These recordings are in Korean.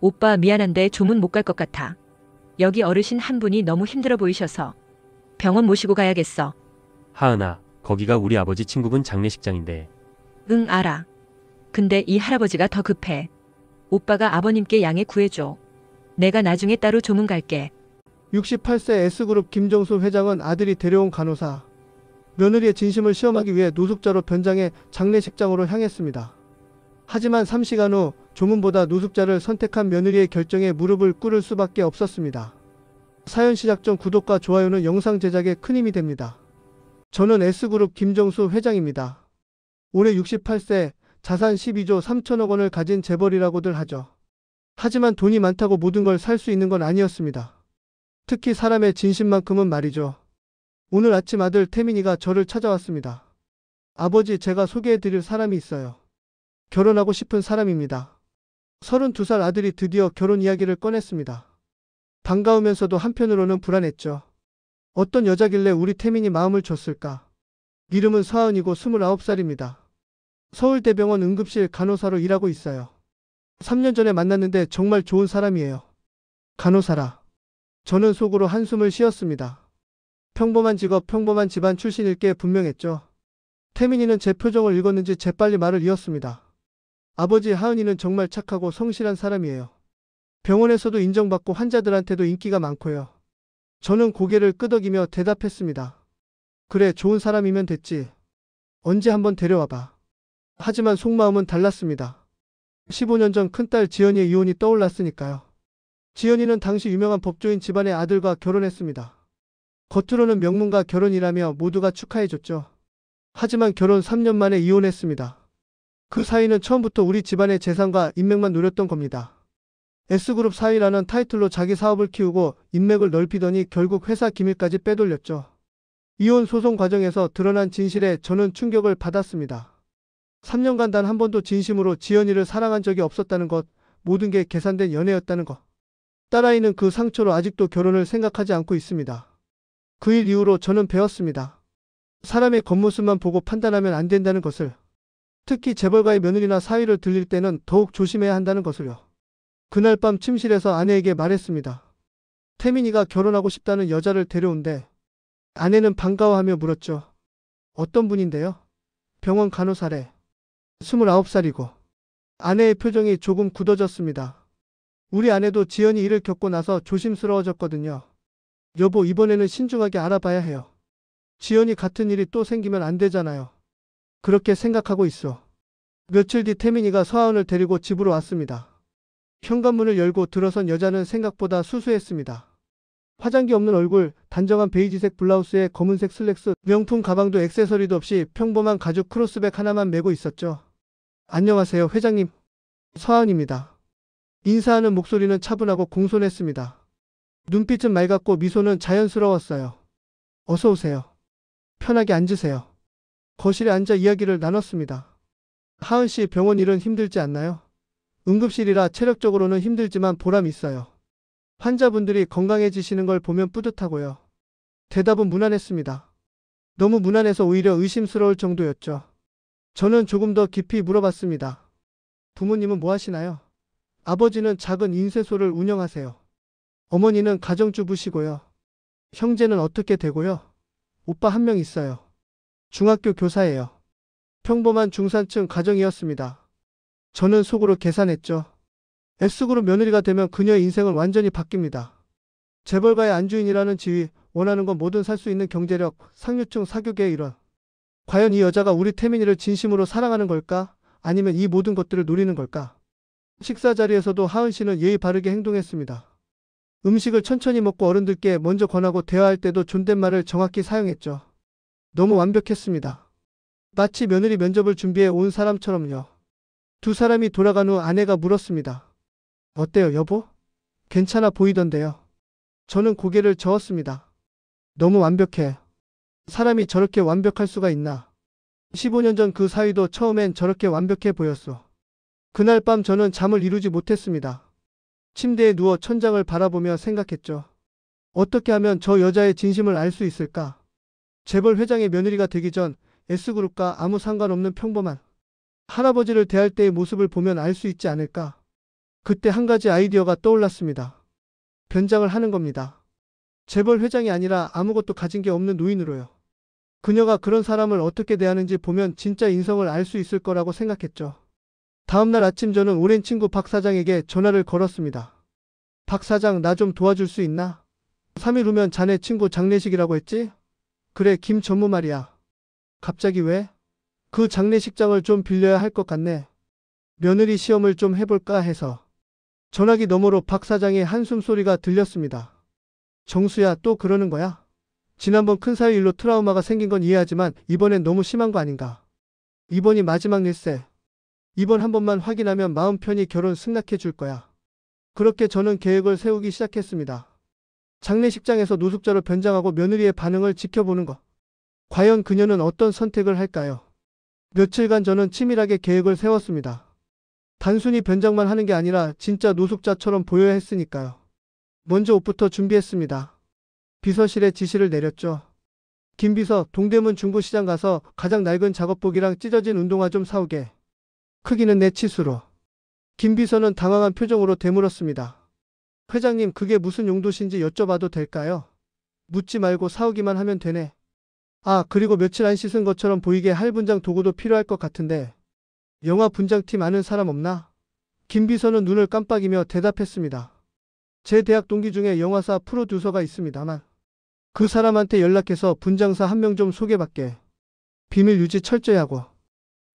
오빠 미안한데 조문 못 갈 것 같아. 여기 어르신 한 분이 너무 힘들어 보이셔서 병원 모시고 가야겠어. 하은아, 거기가 우리 아버지 친구분 장례식장인데. 응, 알아. 근데 이 할아버지가 더 급해. 오빠가 아버님께 양해 구해줘. 내가 나중에 따로 조문 갈게. 68세 S그룹 김정수 회장은 아들이 데려온 간호사, 며느리의 진심을 시험하기 위해 노숙자로 변장해 장례식장으로 향했습니다. 하지만 3시간 후 조문보다 노숙자를 선택한 며느리의 결정에 무릎을 꿇을 수밖에 없었습니다. 사연 시작 전 구독과 좋아요는 영상 제작에 큰 힘이 됩니다. 저는 S그룹 김정수 회장입니다. 올해 68세, 자산 12조 3천억 원을 가진 재벌이라고들 하죠. 하지만 돈이 많다고 모든 걸 살 수 있는 건 아니었습니다. 특히 사람의 진심만큼은 말이죠. 오늘 아침 아들 태민이가 저를 찾아왔습니다. 아버지, 제가 소개해드릴 사람이 있어요. 결혼하고 싶은 사람입니다. 32살 아들이 드디어 결혼 이야기를 꺼냈습니다. 반가우면서도 한편으로는 불안했죠. 어떤 여자길래 우리 태민이 마음을 줬을까? 이름은 서하은이고 29살입니다. 서울대병원 응급실 간호사로 일하고 있어요. 3년 전에 만났는데 정말 좋은 사람이에요. 간호사라. 저는 속으로 한숨을 쉬었습니다. 평범한 직업, 평범한 집안 출신일 게 분명했죠. 태민이는 제 표정을 읽었는지 재빨리 말을 이었습니다. 아버지, 하은이는 정말 착하고 성실한 사람이에요. 병원에서도 인정받고 환자들한테도 인기가 많고요. 저는 고개를 끄덕이며 대답했습니다. 그래, 좋은 사람이면 됐지. 언제 한번 데려와봐. 하지만 속마음은 달랐습니다. 15년 전 큰딸 지연이의 이혼이 떠올랐으니까요. 지연이는 당시 유명한 법조인 집안의 아들과 결혼했습니다. 겉으로는 명문가 결혼이라며 모두가 축하해줬죠. 하지만 결혼 3년 만에 이혼했습니다. 그 사이는 처음부터 우리 집안의 재산과 인맥만 노렸던 겁니다. S그룹 사위라는 타이틀로 자기 사업을 키우고 인맥을 넓히더니 결국 회사 기밀까지 빼돌렸죠. 이혼 소송 과정에서 드러난 진실에 저는 충격을 받았습니다. 3년간 단 한 번도 진심으로 지연이를 사랑한 적이 없었다는 것, 모든 게 계산된 연애였다는 것. 딸아이는 그 상처로 아직도 결혼을 생각하지 않고 있습니다. 그 일 이후로 저는 배웠습니다. 사람의 겉모습만 보고 판단하면 안 된다는 것을. 특히 재벌가의 며느리나 사위를 들릴 때는 더욱 조심해야 한다는 것을요. 그날 밤 침실에서 아내에게 말했습니다. 태민이가 결혼하고 싶다는 여자를 데려온대. 아내는 반가워하며 물었죠. 어떤 분인데요? 병원 간호사래. 29살이고. 아내의 표정이 조금 굳어졌습니다. 우리 아내도 지연이 일을 겪고 나서 조심스러워졌거든요. 여보, 이번에는 신중하게 알아봐야 해요. 지연이 같은 일이 또 생기면 안 되잖아요. 그렇게 생각하고 있어. 며칠 뒤 태민이가 서하은을 데리고 집으로 왔습니다. 현관문을 열고 들어선 여자는 생각보다 수수했습니다. 화장기 없는 얼굴, 단정한 베이지색 블라우스에 검은색 슬랙스, 명품 가방도 액세서리도 없이 평범한 가죽 크로스백 하나만 메고 있었죠. 안녕하세요, 회장님. 서하은입니다. 인사하는 목소리는 차분하고 공손했습니다. 눈빛은 맑았고 미소는 자연스러웠어요. 어서 오세요. 편하게 앉으세요. 거실에 앉아 이야기를 나눴습니다. 하은 씨, 병원 일은 힘들지 않나요? 응급실이라 체력적으로는 힘들지만 보람 있어요. 환자분들이 건강해지시는 걸 보면 뿌듯하고요. 대답은 무난했습니다. 너무 무난해서 오히려 의심스러울 정도였죠. 저는 조금 더 깊이 물어봤습니다. 부모님은 뭐 하시나요? 아버지는 작은 인쇄소를 운영하세요. 어머니는 가정주부시고요. 형제는 어떻게 되고요? 오빠 한 명 있어요. 중학교 교사예요. 평범한 중산층 가정이었습니다. 저는 속으로 계산했죠. S그룹 며느리가 되면 그녀의 인생은 완전히 바뀝니다. 재벌가의 안주인이라는 지위, 원하는 건 뭐든 살 수 있는 경제력, 상류층 사교계의 일원. 과연 이 여자가 우리 태민이를 진심으로 사랑하는 걸까? 아니면 이 모든 것들을 노리는 걸까? 식사 자리에서도 하은 씨는 예의 바르게 행동했습니다. 음식을 천천히 먹고 어른들께 먼저 권하고 대화할 때도 존댓말을 정확히 사용했죠. 너무 완벽했습니다. 마치 며느리 면접을 준비해 온 사람처럼요. 두 사람이 돌아간 후 아내가 물었습니다. 어때요, 여보? 괜찮아 보이던데요. 저는 고개를 저었습니다. 너무 완벽해. 사람이 저렇게 완벽할 수가 있나. 15년 전 그 사위도 처음엔 저렇게 완벽해 보였어. 그날 밤 저는 잠을 이루지 못했습니다. 침대에 누워 천장을 바라보며 생각했죠. 어떻게 하면 저 여자의 진심을 알 수 있을까? 재벌 회장의 며느리가 되기 전 S그룹과 아무 상관없는 평범한 할아버지를 대할 때의 모습을 보면 알 수 있지 않을까? 그때 한 가지 아이디어가 떠올랐습니다. 변장을 하는 겁니다. 재벌 회장이 아니라 아무것도 가진 게 없는 노인으로요. 그녀가 그런 사람을 어떻게 대하는지 보면 진짜 인성을 알 수 있을 거라고 생각했죠. 다음날 아침 저는 오랜 친구 박 사장에게 전화를 걸었습니다. 박 사장, 나 좀 도와줄 수 있나? 3일 후면 자네 친구 장례식이라고 했지? 그래, 김 전무 말이야. 갑자기 왜? 그 장례식장을 좀 빌려야 할 것 같네. 며느리 시험을 좀 해볼까 해서. 전화기 너머로 박 사장의 한숨 소리가 들렸습니다. 정수야, 또 그러는 거야? 지난번 큰 사위 일로 트라우마가 생긴 건 이해하지만 이번엔 너무 심한 거 아닌가? 이번이 마지막 일세. 이번 한 번만 확인하면 마음 편히 결혼 승낙해 줄 거야. 그렇게 저는 계획을 세우기 시작했습니다. 장례식장에서 노숙자로 변장하고 며느리의 반응을 지켜보는 것. 과연 그녀는 어떤 선택을 할까요? 며칠간 저는 치밀하게 계획을 세웠습니다. 단순히 변장만 하는 게 아니라 진짜 노숙자처럼 보여야 했으니까요. 먼저 옷부터 준비했습니다. 비서실에 지시를 내렸죠. 김 비서, 동대문 중구시장 가서 가장 낡은 작업복이랑 찢어진 운동화 좀 사오게. 크기는 내 치수로. 김 비서는 당황한 표정으로 되물었습니다. 회장님, 그게 무슨 용도신지 여쭤봐도 될까요? 묻지 말고 사오기만 하면 되네. 아, 그리고 며칠 안 씻은 것처럼 보이게 할 분장 도구도 필요할 것 같은데. 영화 분장팀 아는 사람 없나? 김 비서는 눈을 깜빡이며 대답했습니다. 제 대학 동기 중에 영화사 프로듀서가 있습니다만 그 사람한테 연락해서 분장사 한 명 좀 소개받게. 비밀 유지 철저히 하고.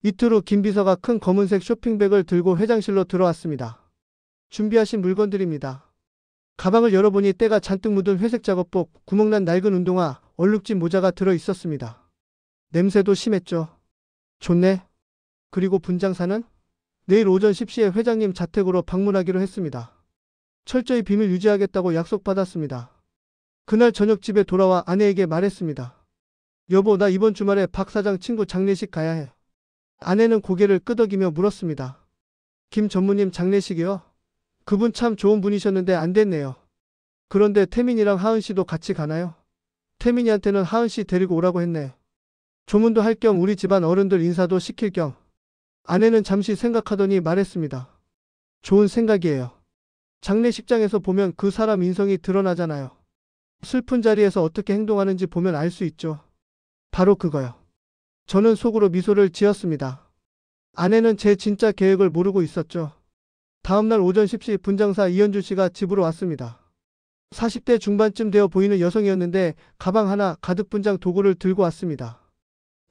이틀 후 김 비서가 큰 검은색 쇼핑백을 들고 회장실로 들어왔습니다. 준비하신 물건들입니다. 가방을 열어보니 때가 잔뜩 묻은 회색 작업복, 구멍난 낡은 운동화, 얼룩진 모자가 들어 있었습니다. 냄새도 심했죠. 좋네. 그리고 분장사는? 내일 오전 10시에 회장님 자택으로 방문하기로 했습니다. 철저히 비밀 유지하겠다고 약속받았습니다. 그날 저녁 집에 돌아와 아내에게 말했습니다. 여보, 나 이번 주말에 박 사장 친구 장례식 가야 해. 아내는 고개를 끄덕이며 물었습니다. 김 전무님 장례식이요? 그분 참 좋은 분이셨는데 안 됐네요. 그런데 태민이랑 하은 씨도 같이 가나요? 태민이한테는 하은 씨 데리고 오라고 했네. 조문도 할 겸 우리 집안 어른들 인사도 시킬 겸. 아내는 잠시 생각하더니 말했습니다. 좋은 생각이에요. 장례식장에서 보면 그 사람 인성이 드러나잖아요. 슬픈 자리에서 어떻게 행동하는지 보면 알 수 있죠. 바로 그거요. 저는 속으로 미소를 지었습니다. 아내는 제 진짜 계획을 모르고 있었죠. 다음날 오전 10시 분장사 이현주 씨가 집으로 왔습니다. 40대 중반쯤 되어 보이는 여성이었는데 가방 하나 가득 분장 도구를 들고 왔습니다.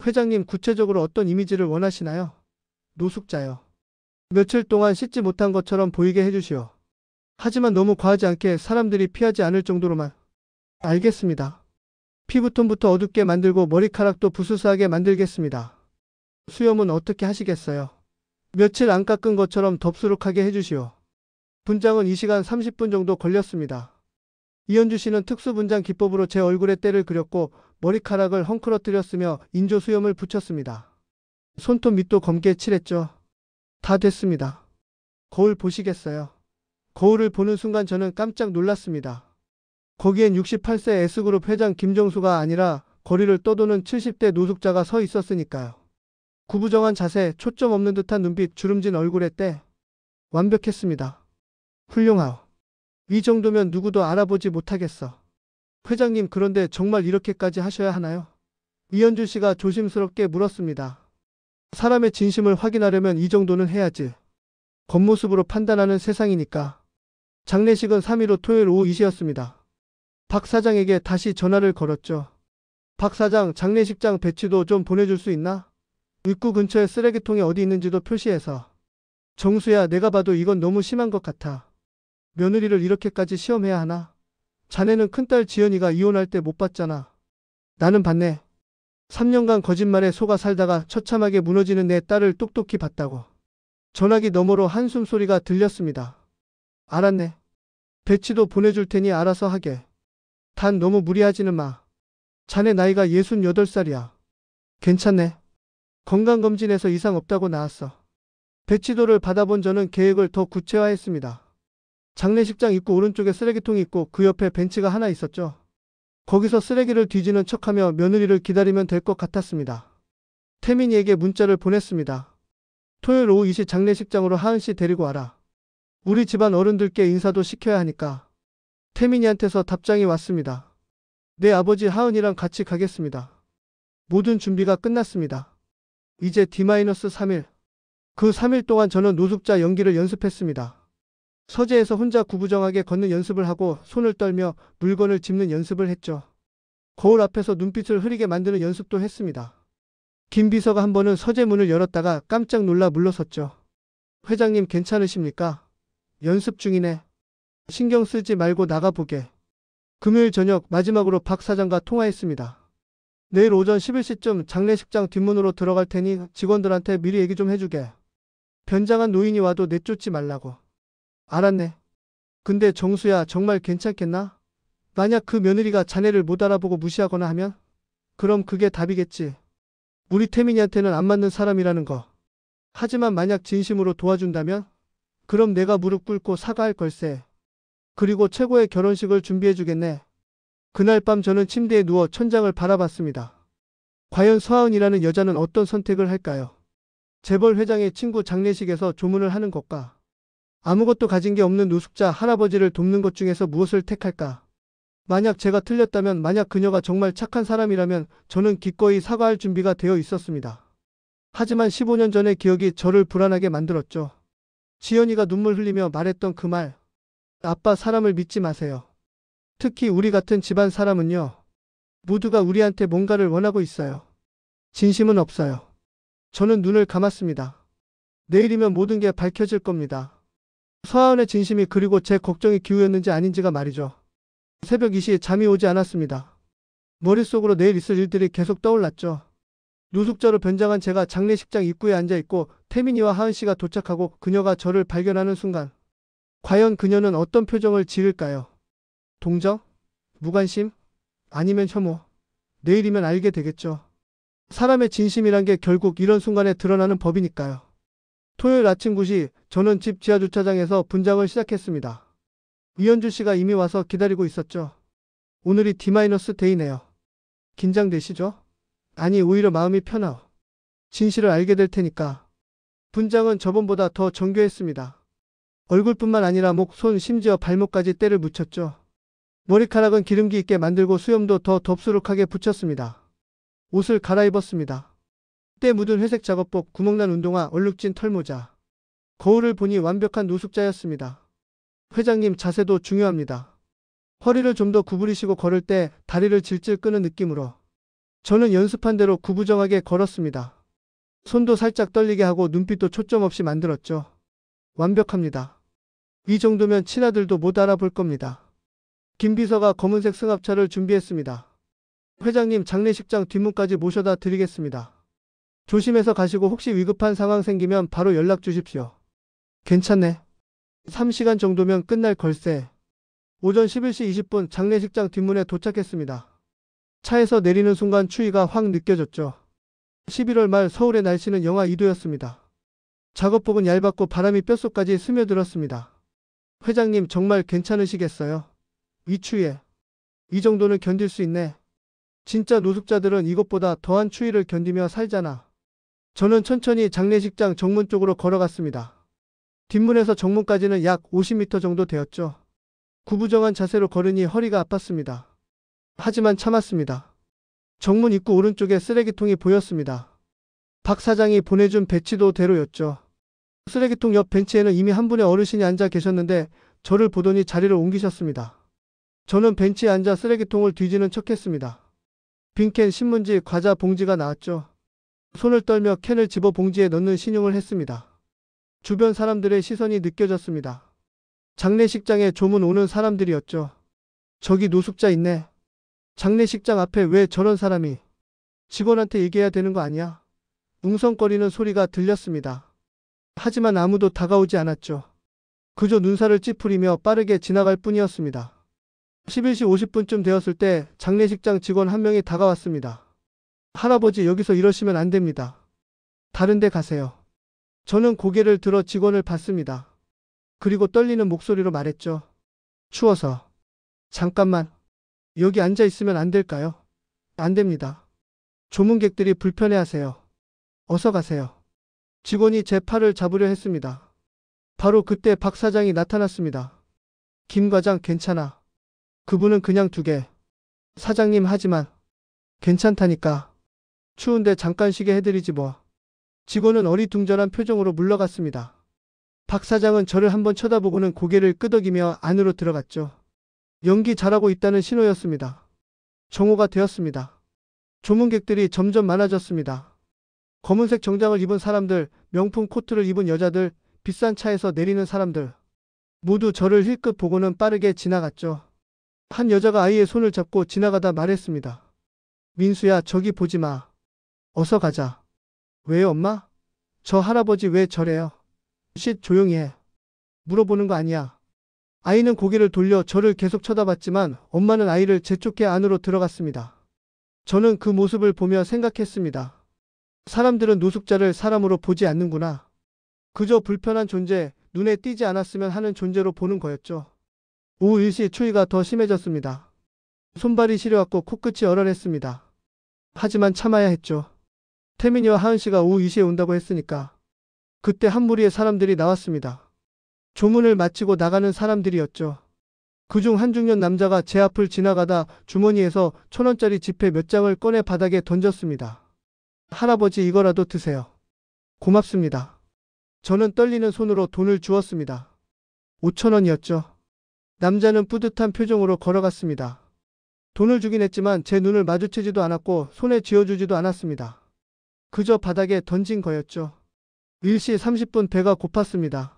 회장님, 구체적으로 어떤 이미지를 원하시나요? 노숙자요. 며칠 동안 씻지 못한 것처럼 보이게 해주시오. 하지만 너무 과하지 않게 사람들이 피하지 않을 정도로만. 알겠습니다. 피부톤부터 어둡게 만들고 머리카락도 부스스하게 만들겠습니다. 수염은 어떻게 하시겠어요? 며칠 안 깎은 것처럼 덥수룩하게 해주시오. 분장은 2시간 30분 정도 걸렸습니다. 이현주 씨는 특수분장 기법으로 제 얼굴에 때를 그렸고 머리카락을 헝클어뜨렸으며 인조 수염을 붙였습니다. 손톱 밑도 검게 칠했죠. 다 됐습니다. 거울 보시겠어요? 거울을 보는 순간 저는 깜짝 놀랐습니다. 거기엔 68세 S그룹 회장 김정수가 아니라 거리를 떠도는 70대 노숙자가 서 있었으니까요. 구부정한 자세, 초점 없는 듯한 눈빛, 주름진 얼굴의 때. 완벽했습니다. 훌륭하오. 이 정도면 누구도 알아보지 못하겠어. 회장님, 그런데 정말 이렇게까지 하셔야 하나요? 이현주 씨가 조심스럽게 물었습니다. 사람의 진심을 확인하려면 이 정도는 해야지. 겉모습으로 판단하는 세상이니까. 장례식은 3일 후 토요일 오후 2시였습니다. 박 사장에게 다시 전화를 걸었죠. 박 사장, 장례식장 배치도 좀 보내줄 수 있나? 입구 근처에 쓰레기통이 어디 있는지도 표시해서. 정수야, 내가 봐도 이건 너무 심한 것 같아. 며느리를 이렇게까지 시험해야 하나? 자네는 큰딸 지연이가 이혼할 때 못 봤잖아. 나는 봤네. 3년간 거짓말에 속아 살다가 처참하게 무너지는 내 딸을 똑똑히 봤다고. 전화기 너머로 한숨 소리가 들렸습니다. 알았네. 배치도 보내줄 테니 알아서 하게. 단 너무 무리하지는 마. 자네 나이가 68살이야. 괜찮네. 건강검진에서 이상 없다고 나왔어. 배치도를 받아본 저는 계획을 더 구체화했습니다. 장례식장 입구 오른쪽에 쓰레기통이 있고 그 옆에 벤치가 하나 있었죠. 거기서 쓰레기를 뒤지는 척하며 며느리를 기다리면 될 것 같았습니다. 태민이에게 문자를 보냈습니다. 토요일 오후 2시 장례식장으로 하은 씨 데리고 와라. 우리 집안 어른들께 인사도 시켜야 하니까. 태민이한테서 답장이 왔습니다. 내 아버지 하은이랑 같이 가겠습니다. 모든 준비가 끝났습니다. 이제 D-3일. 그 3일 동안 저는 노숙자 연기를 연습했습니다. 서재에서 혼자 구부정하게 걷는 연습을 하고 손을 떨며 물건을 짚는 연습을 했죠. 거울 앞에서 눈빛을 흐리게 만드는 연습도 했습니다. 김 비서가 한 번은 서재 문을 열었다가 깜짝 놀라 물러섰죠. 회장님 괜찮으십니까? 연습 중이네. 신경 쓰지 말고 나가보게. 금요일 저녁 마지막으로 박 사장과 통화했습니다. 내일 오전 11시쯤 장례식장 뒷문으로 들어갈 테니 직원들한테 미리 얘기 좀 해주게. 변장한 노인이 와도 내쫓지 말라고. 알았네. 근데 정수야 정말 괜찮겠나? 만약 그 며느리가 자네를 못 알아보고 무시하거나 하면? 그럼 그게 답이겠지. 우리 태민이한테는 안 맞는 사람이라는 거. 하지만 만약 진심으로 도와준다면? 그럼 내가 무릎 꿇고 사과할 걸세. 그리고 최고의 결혼식을 준비해주겠네. 그날 밤 저는 침대에 누워 천장을 바라봤습니다. 과연 서하은이라는 여자는 어떤 선택을 할까요? 재벌 회장의 친구 장례식에서 조문을 하는 것과 아무것도 가진 게 없는 노숙자 할아버지를 돕는 것 중에서 무엇을 택할까? 만약 제가 틀렸다면, 만약 그녀가 정말 착한 사람이라면 저는 기꺼이 사과할 준비가 되어 있었습니다. 하지만 15년 전의 기억이 저를 불안하게 만들었죠. 지연이가 눈물 흘리며 말했던 그 말. 아빠, 사람을 믿지 마세요. 특히 우리 같은 집안 사람은요. 모두가 우리한테 뭔가를 원하고 있어요. 진심은 없어요. 저는 눈을 감았습니다. 내일이면 모든 게 밝혀질 겁니다. 서하은의 진심이 그리고 제 걱정이 기우였는지 아닌지가 말이죠. 새벽 2시 잠이 오지 않았습니다. 머릿속으로 내일 있을 일들이 계속 떠올랐죠. 노숙자로 변장한 제가 장례식장 입구에 앉아있고 태민이와 하은씨가 도착하고 그녀가 저를 발견하는 순간 과연 그녀는 어떤 표정을 지을까요? 동정? 무관심? 아니면 혐오? 내일이면 알게 되겠죠. 사람의 진심이란 게 결국 이런 순간에 드러나는 법이니까요. 토요일 아침 9시 저는 집 지하주차장에서 분장을 시작했습니다. 이현주 씨가 이미 와서 기다리고 있었죠. 오늘이 D-데이네요. 긴장되시죠? 아니, 오히려 마음이 편하오. 진실을 알게 될 테니까. 분장은 저번보다 더 정교했습니다. 얼굴뿐만 아니라 목, 손, 심지어 발목까지 때를 묻혔죠. 머리카락은 기름기 있게 만들고 수염도 더 덥수룩하게 붙였습니다. 옷을 갈아입었습니다. 때 묻은 회색 작업복, 구멍난 운동화, 얼룩진 털모자. 거울을 보니 완벽한 노숙자였습니다. 회장님, 자세도 중요합니다. 허리를 좀 더 구부리시고 걸을 때 다리를 질질 끄는 느낌으로. 저는 연습한 대로 구부정하게 걸었습니다. 손도 살짝 떨리게 하고 눈빛도 초점 없이 만들었죠. 완벽합니다. 이 정도면 친아들도 못 알아볼 겁니다. 김 비서가 검은색 승합차를 준비했습니다. 회장님, 장례식장 뒷문까지 모셔다 드리겠습니다. 조심해서 가시고 혹시 위급한 상황 생기면 바로 연락 주십시오. 괜찮네. 3시간 정도면 끝날 걸세. 오전 11시 20분 장례식장 뒷문에 도착했습니다. 차에서 내리는 순간 추위가 확 느껴졌죠. 11월 말 서울의 날씨는 영하 2도였습니다. 작업복은 얇았고 바람이 뼛속까지 스며들었습니다. 회장님, 정말 괜찮으시겠어요? 이 추위에. 이 정도는 견딜 수 있네. 진짜 노숙자들은 이것보다 더한 추위를 견디며 살잖아. 저는 천천히 장례식장 정문 쪽으로 걸어갔습니다. 뒷문에서 정문까지는 약 50m 정도 되었죠. 구부정한 자세로 걸으니 허리가 아팠습니다. 하지만 참았습니다. 정문 입구 오른쪽에 쓰레기통이 보였습니다. 박 사장이 보내준 배치도대로였죠. 쓰레기통 옆 벤치에는 이미 한 분의 어르신이 앉아 계셨는데 저를 보더니 자리를 옮기셨습니다. 저는 벤치에 앉아 쓰레기통을 뒤지는 척했습니다. 빈캔, 신문지, 과자 봉지가 나왔죠. 손을 떨며 캔을 집어 봉지에 넣는 신용을 했습니다. 주변 사람들의 시선이 느껴졌습니다. 장례식장에 조문 오는 사람들이었죠. 저기 노숙자 있네. 장례식장 앞에 왜 저런 사람이? 직원한테 얘기해야 되는 거 아니야? 웅성거리는 소리가 들렸습니다. 하지만 아무도 다가오지 않았죠. 그저 눈살을 찌푸리며 빠르게 지나갈 뿐이었습니다. 11시 50분쯤 되었을 때 장례식장 직원 한 명이 다가왔습니다. 할아버지, 여기서 이러시면 안 됩니다. 다른 데 가세요. 저는 고개를 들어 직원을 봤습니다. 그리고 떨리는 목소리로 말했죠. 추워서. 잠깐만. 여기 앉아 있으면 안 될까요? 안 됩니다. 조문객들이 불편해하세요. 어서 가세요. 직원이 제 팔을 잡으려 했습니다. 바로 그때 박 사장이 나타났습니다. 김 과장 괜찮아. 그분은 그냥 두게. 사장님 하지만 괜찮다니까. 추운데 잠깐 쉬게 해드리지 뭐. 직원은 어리둥절한 표정으로 물러갔습니다. 박 사장은 저를 한번 쳐다보고는 고개를 끄덕이며 안으로 들어갔죠. 연기 잘하고 있다는 신호였습니다. 정오가 되었습니다. 조문객들이 점점 많아졌습니다. 검은색 정장을 입은 사람들, 명품 코트를 입은 여자들, 비싼 차에서 내리는 사람들. 모두 저를 힐끗 보고는 빠르게 지나갔죠. 한 여자가 아이의 손을 잡고 지나가다 말했습니다. 민수야, 저기 보지 마. 어서 가자. 왜요, 엄마? 저 할아버지 왜 저래요? 쉿, 조용히 해. 물어보는 거 아니야. 아이는 고개를 돌려 저를 계속 쳐다봤지만 엄마는 아이를 재촉해 안으로 들어갔습니다. 저는 그 모습을 보며 생각했습니다. 사람들은 노숙자를 사람으로 보지 않는구나. 그저 불편한 존재, 눈에 띄지 않았으면 하는 존재로 보는 거였죠. 오후 일시 추위가 더 심해졌습니다. 손발이 시려왔고 코끝이 얼얼했습니다. 하지만 참아야 했죠. 태민이와 하은씨가 오후 2시에 온다고 했으니까. 그때 한 무리의 사람들이 나왔습니다. 조문을 마치고 나가는 사람들이었죠. 그중 한 중년 남자가 제 앞을 지나가다 주머니에서 1,000원짜리 지폐 몇 장을 꺼내 바닥에 던졌습니다. 할아버지 이거라도 드세요. 고맙습니다. 저는 떨리는 손으로 돈을 주었습니다. 5,000원이었죠. 남자는 뿌듯한 표정으로 걸어갔습니다. 돈을 주긴 했지만 제 눈을 마주치지도 않았고 손에 쥐어주지도 않았습니다. 그저 바닥에 던진 거였죠. 1시 30분 배가 고팠습니다.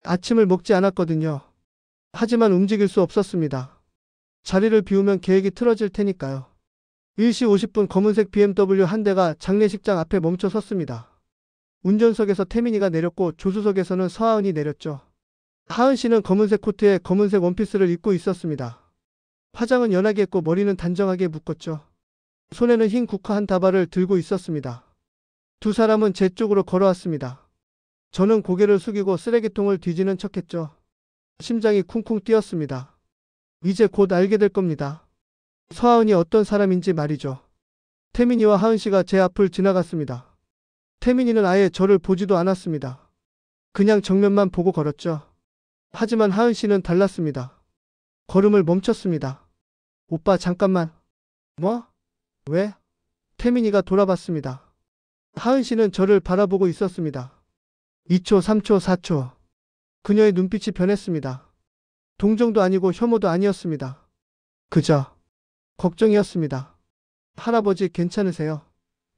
아침을 먹지 않았거든요. 하지만 움직일 수 없었습니다. 자리를 비우면 계획이 틀어질 테니까요. 1시 50분 검은색 BMW 한 대가 장례식장 앞에 멈춰 섰습니다. 운전석에서 태민이가 내렸고 조수석에서는 서하은이 내렸죠. 하은 씨는 검은색 코트에 검은색 원피스를 입고 있었습니다. 화장은 연하게 했고 머리는 단정하게 묶었죠. 손에는 흰 국화 한 다발을 들고 있었습니다. 두 사람은 제 쪽으로 걸어왔습니다. 저는 고개를 숙이고 쓰레기통을 뒤지는 척했죠. 심장이 쿵쿵 뛰었습니다. 이제 곧 알게 될 겁니다. 서하은이 어떤 사람인지 말이죠. 태민이와 하은 씨가 제 앞을 지나갔습니다. 태민이는 아예 저를 보지도 않았습니다. 그냥 정면만 보고 걸었죠. 하지만 하은 씨는 달랐습니다. 걸음을 멈췄습니다. 오빠 잠깐만. 뭐? 왜? 태민이가 돌아봤습니다. 하은 씨는 저를 바라보고 있었습니다. 2초, 3초, 4초. 그녀의 눈빛이 변했습니다. 동정도 아니고 혐오도 아니었습니다. 그저 걱정이었습니다. 할아버지 괜찮으세요?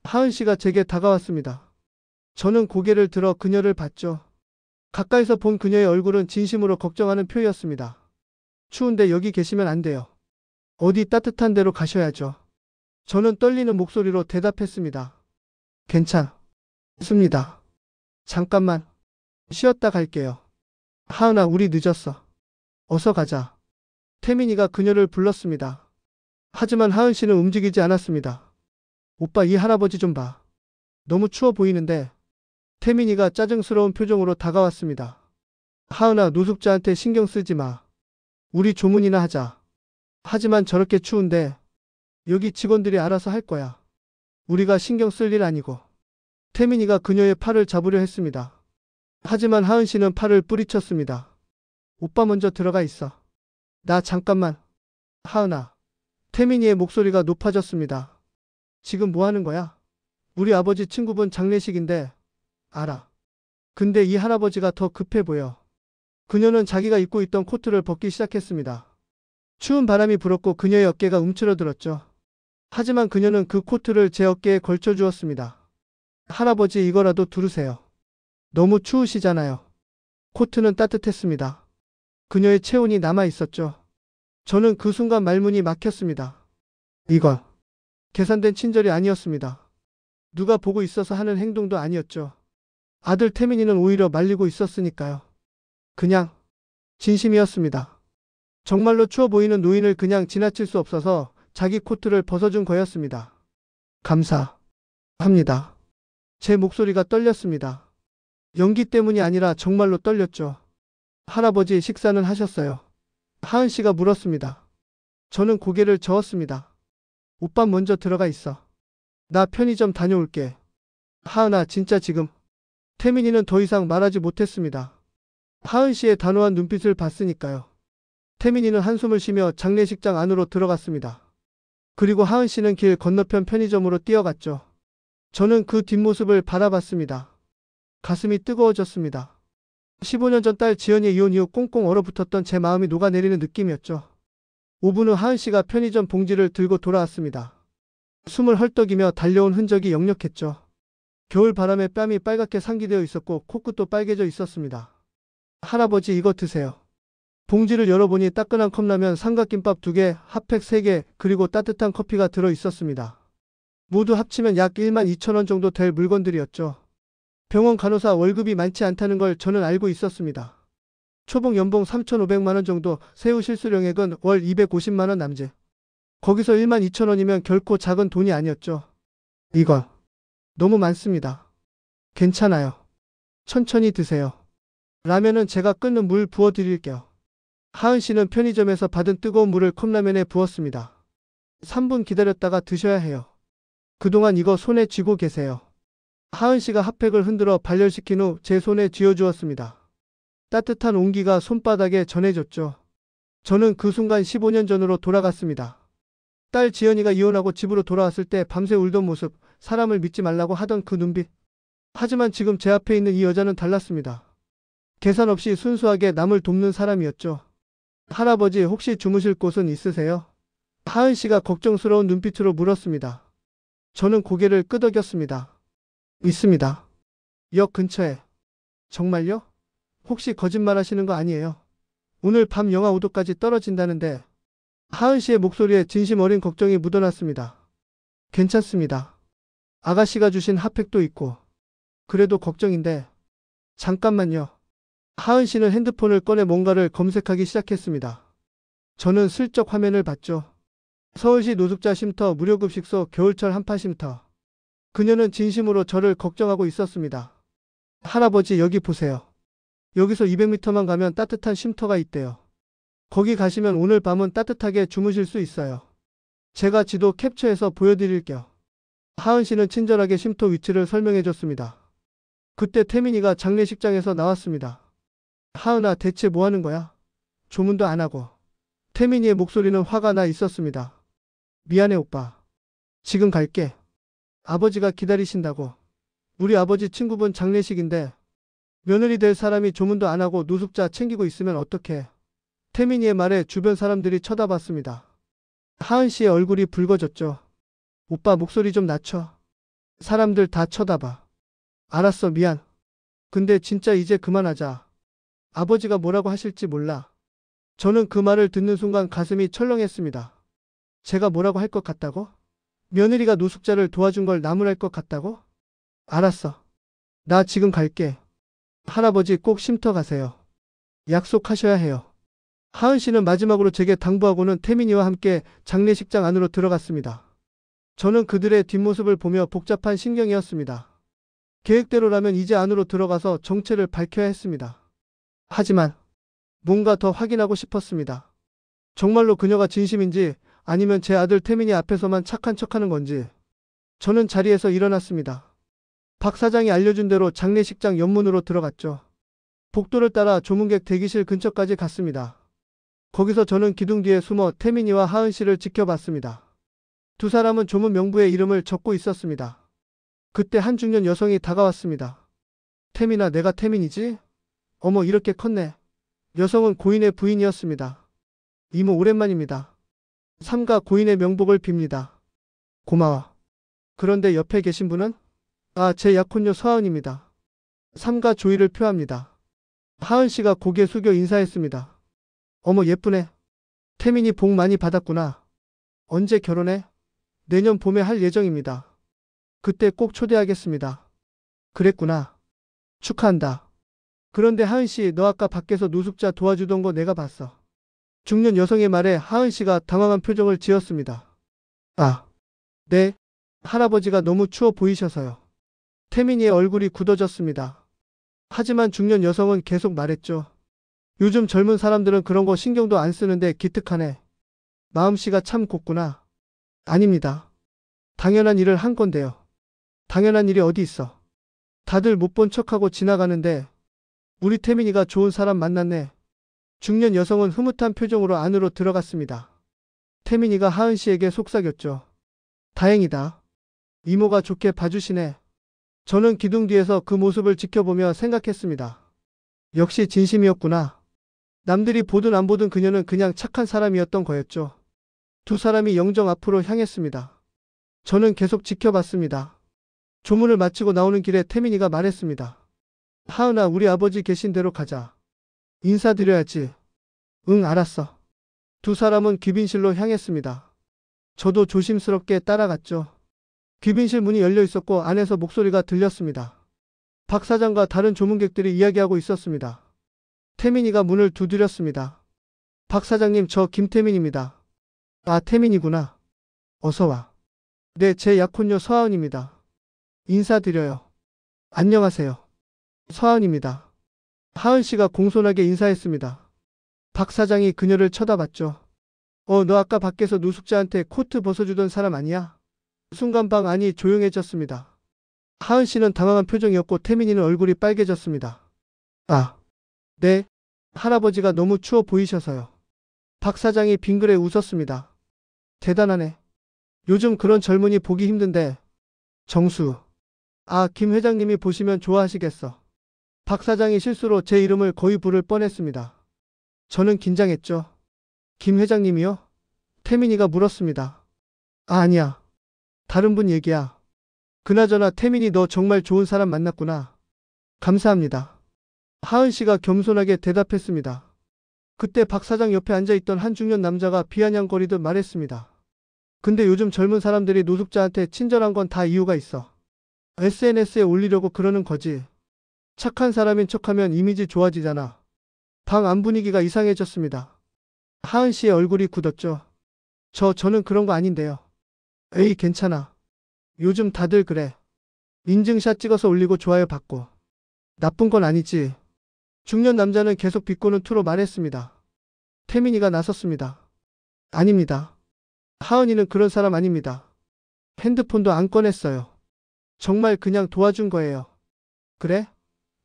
하은 씨가 제게 다가왔습니다. 저는 고개를 들어 그녀를 봤죠. 가까이서 본 그녀의 얼굴은 진심으로 걱정하는 표였습니다. 추운데 여기 계시면 안 돼요. 어디 따뜻한 데로 가셔야죠. 저는 떨리는 목소리로 대답했습니다. 괜찮습니다. 잠깐만 쉬었다 갈게요. 하은아, 우리 늦었어. 어서 가자. 태민이가 그녀를 불렀습니다. 하지만 하은 씨는 움직이지 않았습니다. 오빠, 이 할아버지 좀 봐. 너무 추워 보이는데. 태민이가 짜증스러운 표정으로 다가왔습니다. 하은아, 노숙자한테 신경 쓰지 마. 우리 조문이나 하자. 하지만 저렇게 추운데 여기 직원들이 알아서 할 거야. 우리가 신경 쓸 일 아니고. 태민이가 그녀의 팔을 잡으려 했습니다. 하지만 하은 씨는 팔을 뿌리쳤습니다. 오빠 먼저 들어가 있어. 나 잠깐만. 하은아. 태민이의 목소리가 높아졌습니다. 지금 뭐 하는 거야? 우리 아버지 친구분 장례식인데. 알아. 근데 이 할아버지가 더 급해 보여. 그녀는 자기가 입고 있던 코트를 벗기 시작했습니다. 추운 바람이 불었고 그녀의 어깨가 움츠러들었죠. 하지만 그녀는 그 코트를 제 어깨에 걸쳐 주었습니다. 할아버지 이거라도 두르세요. 너무 추우시잖아요. 코트는 따뜻했습니다. 그녀의 체온이 남아 있었죠. 저는 그 순간 말문이 막혔습니다. 이건 계산된 친절이 아니었습니다. 누가 보고 있어서 하는 행동도 아니었죠. 아들 태민이는 오히려 말리고 있었으니까요. 그냥 진심이었습니다. 정말로 추워 보이는 노인을 그냥 지나칠 수 없어서 자기 코트를 벗어준 거였습니다. 감사합니다. 제 목소리가 떨렸습니다. 연기 때문이 아니라 정말로 떨렸죠. 할아버지 식사는 하셨어요? 하은 씨가 물었습니다. 저는 고개를 저었습니다. 오빠 먼저 들어가 있어. 나 편의점 다녀올게. 하은아, 진짜 지금. 태민이는 더 이상 말하지 못했습니다. 하은 씨의 단호한 눈빛을 봤으니까요. 태민이는 한숨을 쉬며 장례식장 안으로 들어갔습니다. 그리고 하은 씨는 길 건너편 편의점으로 뛰어갔죠. 저는 그 뒷모습을 바라봤습니다. 가슴이 뜨거워졌습니다. 15년 전 딸 지연이 이혼 이후 꽁꽁 얼어붙었던 제 마음이 녹아내리는 느낌이었죠. 5분 후 하은 씨가 편의점 봉지를 들고 돌아왔습니다. 숨을 헐떡이며 달려온 흔적이 역력했죠. 겨울 바람에 뺨이 빨갛게 상기되어 있었고 코끝도 빨개져 있었습니다. 할아버지 이거 드세요. 봉지를 열어보니 따끈한 컵라면, 삼각김밥 2개, 핫팩 3개, 그리고 따뜻한 커피가 들어 있었습니다. 모두 합치면 약 12,000원 정도 될 물건들이었죠. 병원 간호사 월급이 많지 않다는 걸 저는 알고 있었습니다. 초봉 연봉 3,500만 원 정도, 세후 실수령액은 월 250만 원 남짓. 거기서 12,000원이면 결코 작은 돈이 아니었죠. 이건 너무 많습니다. 괜찮아요. 천천히 드세요. 라면은 제가 끓는 물 부어드릴게요. 하은 씨는 편의점에서 받은 뜨거운 물을 컵라면에 부었습니다. 3분 기다렸다가 드셔야 해요. 그동안 이거 손에 쥐고 계세요. 하은 씨가 핫팩을 흔들어 발열시킨 후 제 손에 쥐어주었습니다. 따뜻한 온기가 손바닥에 전해졌죠. 저는 그 순간 15년 전으로 돌아갔습니다. 딸 지연이가 이혼하고 집으로 돌아왔을 때 밤새 울던 모습, 사람을 믿지 말라고 하던 그 눈빛. 하지만 지금 제 앞에 있는 이 여자는 달랐습니다. 계산 없이 순수하게 남을 돕는 사람이었죠. 할아버지 혹시 주무실 곳은 있으세요? 하은 씨가 걱정스러운 눈빛으로 물었습니다. 저는 고개를 끄덕였습니다. 있습니다. 역 근처에. 정말요? 혹시 거짓말 하시는 거 아니에요? 오늘 밤 영하 5도까지 떨어진다는데. 하은 씨의 목소리에 진심 어린 걱정이 묻어났습니다. 괜찮습니다. 아가씨가 주신 핫팩도 있고. 그래도 걱정인데. 잠깐만요. 하은 씨는 핸드폰을 꺼내 뭔가를 검색하기 시작했습니다. 저는 슬쩍 화면을 봤죠. 서울시 노숙자 쉼터 무료급식소 겨울철 한파 쉼터. 그녀는 진심으로 저를 걱정하고 있었습니다. 할아버지 여기 보세요. 여기서 200m만 가면 따뜻한 쉼터가 있대요. 거기 가시면 오늘 밤은 따뜻하게 주무실 수 있어요. 제가 지도 캡처해서 보여드릴게요. 하은 씨는 친절하게 쉼터 위치를 설명해 줬습니다. 그때 태민이가 장례식장에서 나왔습니다. 하은아 대체 뭐 하는 거야? 조문도 안 하고. 태민이의 목소리는 화가 나 있었습니다. 미안해 오빠. 지금 갈게. 아버지가 기다리신다고. 우리 아버지 친구분 장례식인데 며느리 될 사람이 조문도 안 하고 노숙자 챙기고 있으면 어떡해. 태민이의 말에 주변 사람들이 쳐다봤습니다. 하은 씨의 얼굴이 붉어졌죠. 오빠 목소리 좀 낮춰. 사람들 다 쳐다봐. 알았어 미안. 근데 진짜 이제 그만하자. 아버지가 뭐라고 하실지 몰라. 저는 그 말을 듣는 순간 가슴이 철렁했습니다. 제가 뭐라고 할 것 같다고? 며느리가 노숙자를 도와준 걸 나무랄 것 같다고? 알았어. 나 지금 갈게. 할아버지 꼭 쉼터 가세요. 약속하셔야 해요. 하은 씨는 마지막으로 제게 당부하고는 태민이와 함께 장례식장 안으로 들어갔습니다. 저는 그들의 뒷모습을 보며 복잡한 신경이었습니다. 계획대로라면 이제 안으로 들어가서 정체를 밝혀야 했습니다. 하지만 뭔가 더 확인하고 싶었습니다. 정말로 그녀가 진심인지 아니면 제 아들 태민이 앞에서만 착한 척하는 건지. 저는 자리에서 일어났습니다. 박 사장이 알려준 대로 장례식장 옆문으로 들어갔죠. 복도를 따라 조문객 대기실 근처까지 갔습니다. 거기서 저는 기둥 뒤에 숨어 태민이와 하은 씨를 지켜봤습니다. 두 사람은 조문 명부에 이름을 적고 있었습니다. 그때 한 중년 여성이 다가왔습니다. 태민아 내가 태민이지? 어머 이렇게 컸네. 여성은 고인의 부인이었습니다. 이모 오랜만입니다. 삼가 고인의 명복을 빕니다. 고마워. 그런데 옆에 계신 분은? 아, 제 약혼녀 서하은입니다. 삼가 조의를 표합니다. 하은 씨가 고개 숙여 인사했습니다. 어머 예쁘네. 태민이 복 많이 받았구나. 언제 결혼해? 내년 봄에 할 예정입니다. 그때 꼭 초대하겠습니다. 그랬구나. 축하한다. 그런데 하은 씨, 너 아까 밖에서 노숙자 도와주던 거 내가 봤어. 중년 여성의 말에 하은 씨가 당황한 표정을 지었습니다. 아, 네. 할아버지가 너무 추워 보이셔서요. 태민이의 얼굴이 굳어졌습니다. 하지만 중년 여성은 계속 말했죠. 요즘 젊은 사람들은 그런 거 신경도 안 쓰는데 기특하네. 마음씨가 참 곱구나. 아닙니다. 당연한 일을 한 건데요. 당연한 일이 어디 있어. 다들 못 본 척하고 지나가는데 우리 태민이가 좋은 사람 만났네. 중년 여성은 흐뭇한 표정으로 안으로 들어갔습니다. 태민이가 하은 씨에게 속삭였죠. 다행이다. 이모가 좋게 봐주시네. 저는 기둥 뒤에서 그 모습을 지켜보며 생각했습니다. 역시 진심이었구나. 남들이 보든 안 보든 그녀는 그냥 착한 사람이었던 거였죠. 두 사람이 영정 앞으로 향했습니다. 저는 계속 지켜봤습니다. 조문을 마치고 나오는 길에 태민이가 말했습니다. 하은아, 우리 아버지 계신 대로 가자. 인사드려야지. 응, 알았어. 두 사람은 귀빈실로 향했습니다. 저도 조심스럽게 따라갔죠. 귀빈실 문이 열려 있었고 안에서 목소리가 들렸습니다. 박 사장과 다른 조문객들이 이야기하고 있었습니다. 태민이가 문을 두드렸습니다. 박 사장님, 저 김태민입니다. 아, 태민이구나. 어서 와. 네, 제 약혼녀 서하은입니다. 인사드려요. 안녕하세요. 서하은입니다. 하은 씨가 공손하게 인사했습니다. 박 사장이 그녀를 쳐다봤죠. 너 아까 밖에서 노숙자한테 코트 벗어주던 사람 아니야? 순간 방 안이 조용해졌습니다. 하은 씨는 당황한 표정이었고 태민이는 얼굴이 빨개졌습니다. 아, 네. 할아버지가 너무 추워 보이셔서요. 박 사장이 빙그레 웃었습니다. 대단하네. 요즘 그런 젊은이 보기 힘든데. 정수. 아, 김 회장님이 보시면 좋아하시겠어. 박 사장이 실수로 제 이름을 거의 부를 뻔했습니다. 저는 긴장했죠. 김 회장님이요? 태민이가 물었습니다. 아, 아니야. 다른 분 얘기야. 그나저나 태민이 너 정말 좋은 사람 만났구나. 감사합니다. 하은 씨가 겸손하게 대답했습니다. 그때 박 사장 옆에 앉아있던 한 중년 남자가 비아냥거리듯 말했습니다. 근데 요즘 젊은 사람들이 노숙자한테 친절한 건 다 이유가 있어. SNS에 올리려고 그러는 거지. 착한 사람인 척하면 이미지 좋아지잖아. 방 안 분위기가 이상해졌습니다. 하은 씨의 얼굴이 굳었죠. 저는 그런 거 아닌데요. 에이, 괜찮아. 요즘 다들 그래. 인증샷 찍어서 올리고 좋아요 받고. 나쁜 건 아니지. 중년 남자는 계속 비꼬는 투로 말했습니다. 태민이가 나섰습니다. 아닙니다. 하은이는 그런 사람 아닙니다. 핸드폰도 안 꺼냈어요. 정말 그냥 도와준 거예요. 그래?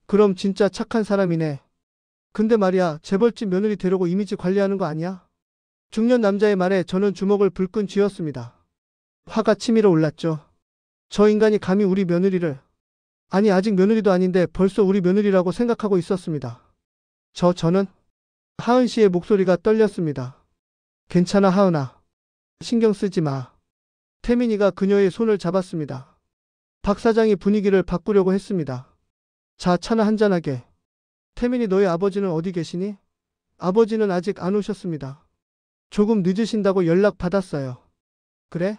그럼 진짜 착한 사람이네. 근데 말이야, 재벌집 며느리 데려고 이미지 관리하는 거 아니야? 중년 남자의 말에 저는 주먹을 불끈 쥐었습니다. 화가 치밀어 올랐죠. 저 인간이 감히 우리 며느리를. 아니, 아직 며느리도 아닌데 벌써 우리 며느리라고 생각하고 있었습니다. 저는? 하은 씨의 목소리가 떨렸습니다. 괜찮아, 하은아. 신경 쓰지 마. 태민이가 그녀의 손을 잡았습니다. 박 사장이 분위기를 바꾸려고 했습니다. 자, 차나 한잔하게. 태민이, 너희 아버지는 어디 계시니? 아버지는 아직 안 오셨습니다. 조금 늦으신다고 연락 받았어요. 그래?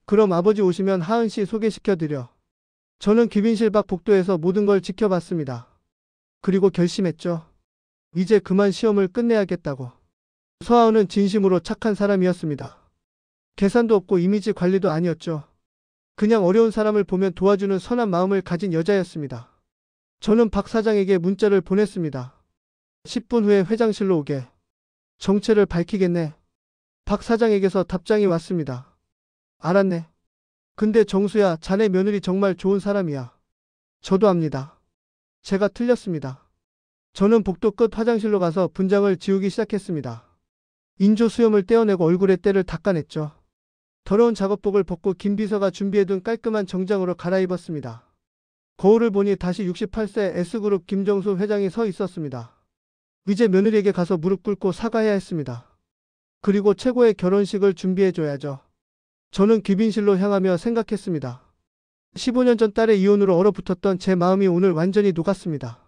그럼 아버지 오시면 하은 씨 소개시켜드려. 저는 귀빈실 밖 복도에서 모든 걸 지켜봤습니다. 그리고 결심했죠. 이제 그만 시험을 끝내야겠다고. 서하은은 진심으로 착한 사람이었습니다. 계산도 없고 이미지 관리도 아니었죠. 그냥 어려운 사람을 보면 도와주는 선한 마음을 가진 여자였습니다. 저는 박 사장에게 문자를 보냈습니다. 10분 후에 회장실로 오게. 정체를 밝히겠네. 박 사장에게서 답장이 왔습니다. 알았네. 근데 정수야, 자네 며느리 정말 좋은 사람이야. 저도 압니다. 제가 틀렸습니다. 저는 복도 끝 화장실로 가서 분장을 지우기 시작했습니다. 인조 수염을 떼어내고 얼굴에 때를 닦아냈죠. 더러운 작업복을 벗고 김 비서가 준비해둔 깔끔한 정장으로 갈아입었습니다. 거울을 보니 다시 68세 S그룹 김정수 회장이 서 있었습니다. 이제 며느리에게 가서 무릎 꿇고 사과해야 했습니다. 그리고 최고의 결혼식을 준비해줘야죠. 저는 귀빈실로 향하며 생각했습니다. 15년 전 딸의 이혼으로 얼어붙었던 제 마음이 오늘 완전히 녹았습니다.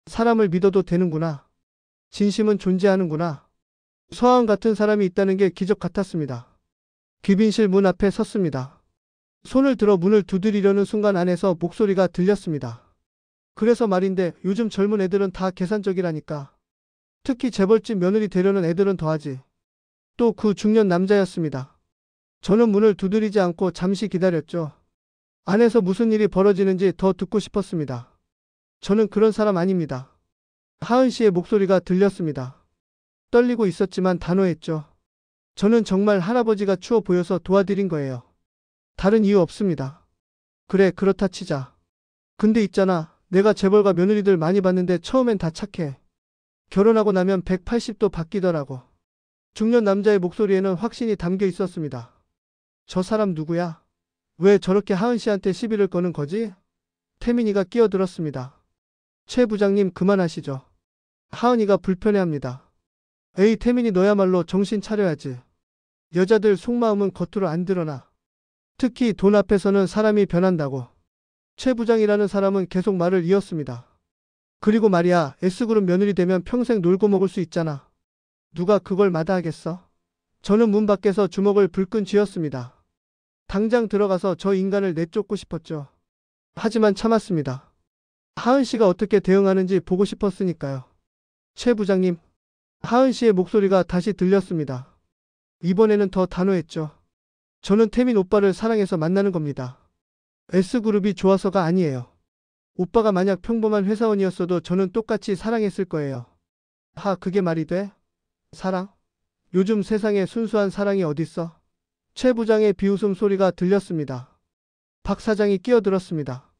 사람을 믿어도 되는구나. 진심은 존재하는구나. 서하은 같은 사람이 있다는 게 기적 같았습니다. 귀빈실 문 앞에 섰습니다. 손을 들어 문을 두드리려는 순간 안에서 목소리가 들렸습니다. 그래서 말인데 요즘 젊은 애들은 다 계산적이라니까. 특히 재벌집 며느리 되려는 애들은 더하지. 또 그 중년 남자였습니다. 저는 문을 두드리지 않고 잠시 기다렸죠. 안에서 무슨 일이 벌어지는지 더 듣고 싶었습니다. 저는 그런 사람 아닙니다. 하은 씨의 목소리가 들렸습니다. 떨리고 있었지만 단호했죠. 저는 정말 할아버지가 추워 보여서 도와드린 거예요. 다른 이유 없습니다. 그래, 그렇다 치자. 근데 있잖아, 내가 재벌가 며느리들 많이 봤는데 처음엔 다 착해. 결혼하고 나면 180도 바뀌더라고. 중년 남자의 목소리에는 확신이 담겨 있었습니다. 저 사람 누구야? 왜 저렇게 하은 씨한테 시비를 거는 거지? 태민이가 끼어들었습니다. 최 부장님 그만하시죠. 하은이가 불편해합니다. 에이 태민이 너야말로 정신 차려야지. 여자들 속마음은 겉으로 안 드러나. 특히 돈 앞에서는 사람이 변한다고. 최 부장이라는 사람은 계속 말을 이었습니다. 그리고 말이야, S그룹 며느리 되면 평생 놀고 먹을 수 있잖아. 누가 그걸 마다하겠어? 저는 문 밖에서 주먹을 불끈 쥐었습니다. 당장 들어가서 저 인간을 내쫓고 싶었죠. 하지만 참았습니다. 하은 씨가 어떻게 대응하는지 보고 싶었으니까요. 최 부장님, 하은 씨의 목소리가 다시 들렸습니다. 이번에는 더 단호했죠. 저는 태민 오빠를 사랑해서 만나는 겁니다. S그룹이 좋아서가 아니에요. 오빠가 만약 평범한 회사원이었어도 저는 똑같이 사랑했을 거예요. 그게 말이 돼? 사랑? 요즘 세상에 순수한 사랑이 어딨어? 최 부장의 비웃음 소리가 들렸습니다. 박 사장이 끼어들었습니다.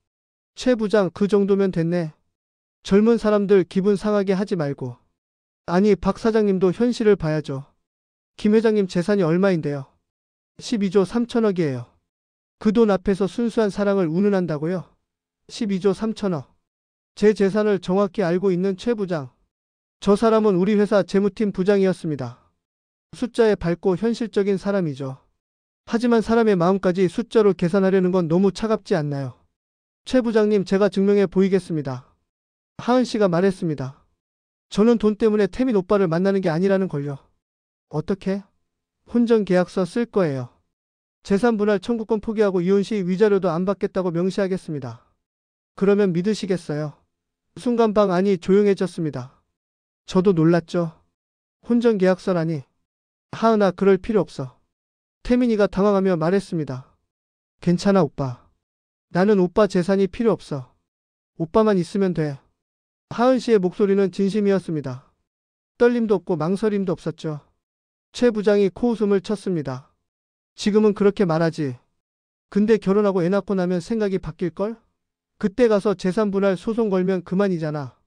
최 부장 그 정도면 됐네. 젊은 사람들 기분 상하게 하지 말고. 아니 박 사장님도 현실을 봐야죠. 김 회장님 재산이 얼마인데요? 12조 3천억이에요. 그 돈 앞에서 순수한 사랑을 운운한다고요? 12조 3천억. 제 재산을 정확히 알고 있는 최 부장. 저 사람은 우리 회사 재무팀 부장이었습니다. 숫자에 밝고 현실적인 사람이죠. 하지만 사람의 마음까지 숫자로 계산하려는 건 너무 차갑지 않나요? 최 부장님 제가 증명해 보이겠습니다. 하은 씨가 말했습니다. 저는 돈 때문에 태민 오빠를 만나는 게 아니라는 걸요. 어떻게? 혼전 계약서 쓸 거예요. 재산 분할 청구권 포기하고 이혼 시 위자료도 안 받겠다고 명시하겠습니다. 그러면 믿으시겠어요? 순간 방 안이 조용해졌습니다. 저도 놀랐죠. 혼전 계약서라니. 하은아 그럴 필요 없어. 태민이가 당황하며 말했습니다. 괜찮아 오빠. 나는 오빠 재산이 필요 없어. 오빠만 있으면 돼. 하은 씨의 목소리는 진심이었습니다. 떨림도 없고 망설임도 없었죠. 최 부장이 코웃음을 쳤습니다. 지금은 그렇게 말하지. 근데 결혼하고 애 낳고 나면 생각이 바뀔걸? 그때 가서 재산 분할 소송 걸면 그만이잖아.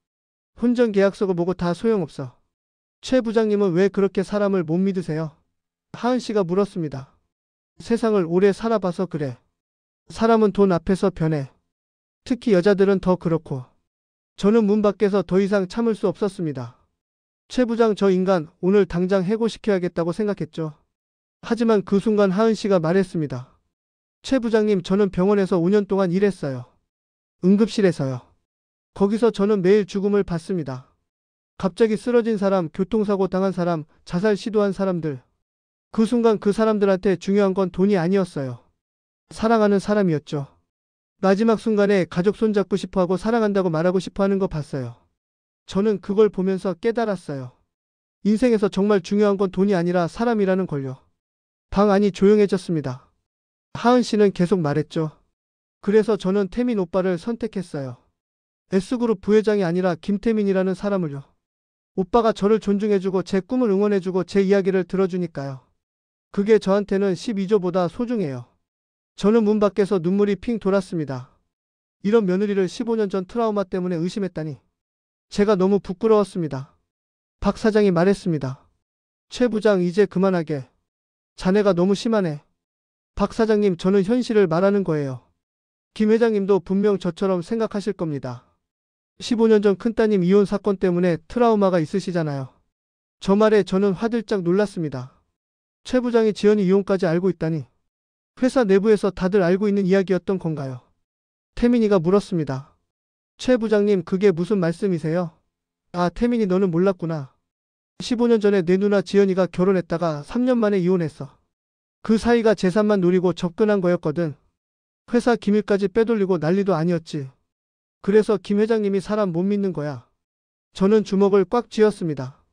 혼전 계약서고 뭐고 다 소용없어. 최 부장님은 왜 그렇게 사람을 못 믿으세요? 하은 씨가 물었습니다. 세상을 오래 살아봐서 그래. 사람은 돈 앞에서 변해. 특히 여자들은 더 그렇고. 저는 문 밖에서 더 이상 참을 수 없었습니다. 최 부장 저 인간 오늘 당장 해고시켜야겠다고 생각했죠. 하지만 그 순간 하은 씨가 말했습니다. 최 부장님 저는 병원에서 5년 동안 일했어요. 응급실에서요. 거기서 저는 매일 죽음을 봤습니다. 갑자기 쓰러진 사람, 교통사고 당한 사람, 자살 시도한 사람들. 그 순간 그 사람들한테 중요한 건 돈이 아니었어요. 사랑하는 사람이었죠. 마지막 순간에 가족 손잡고 싶어하고 사랑한다고 말하고 싶어하는 거 봤어요. 저는 그걸 보면서 깨달았어요. 인생에서 정말 중요한 건 돈이 아니라 사람이라는 걸요. 방 안이 조용해졌습니다. 하은 씨는 계속 말했죠. 그래서 저는 태민 오빠를 선택했어요. S그룹 부회장이 아니라 김태민이라는 사람을요. 오빠가 저를 존중해주고 제 꿈을 응원해주고 제 이야기를 들어주니까요. 그게 저한테는 12조보다 소중해요. 저는 문 밖에서 눈물이 핑 돌았습니다. 이런 며느리를 15년 전 트라우마 때문에 의심했다니. 제가 너무 부끄러웠습니다. 박 사장이 말했습니다. 최 부장 이제 그만하게. 자네가 너무 심하네. 박 사장님 저는 현실을 말하는 거예요. 김 회장님도 분명 저처럼 생각하실 겁니다. 15년 전 큰따님 이혼 사건 때문에 트라우마가 있으시잖아요. 저 말에 저는 화들짝 놀랐습니다. 최 부장이 지연이 이혼까지 알고 있다니. 회사 내부에서 다들 알고 있는 이야기였던 건가요? 태민이가 물었습니다. 최 부장님 그게 무슨 말씀이세요? 태민이 너는 몰랐구나. 15년 전에 내 누나 지연이가 결혼했다가 3년 만에 이혼했어. 그 사이가 재산만 노리고 접근한 거였거든. 회사 기밀까지 빼돌리고 난리도 아니었지. 그래서 김 회장님이 사람 못 믿는 거야. 저는 주먹을 꽉 쥐었습니다.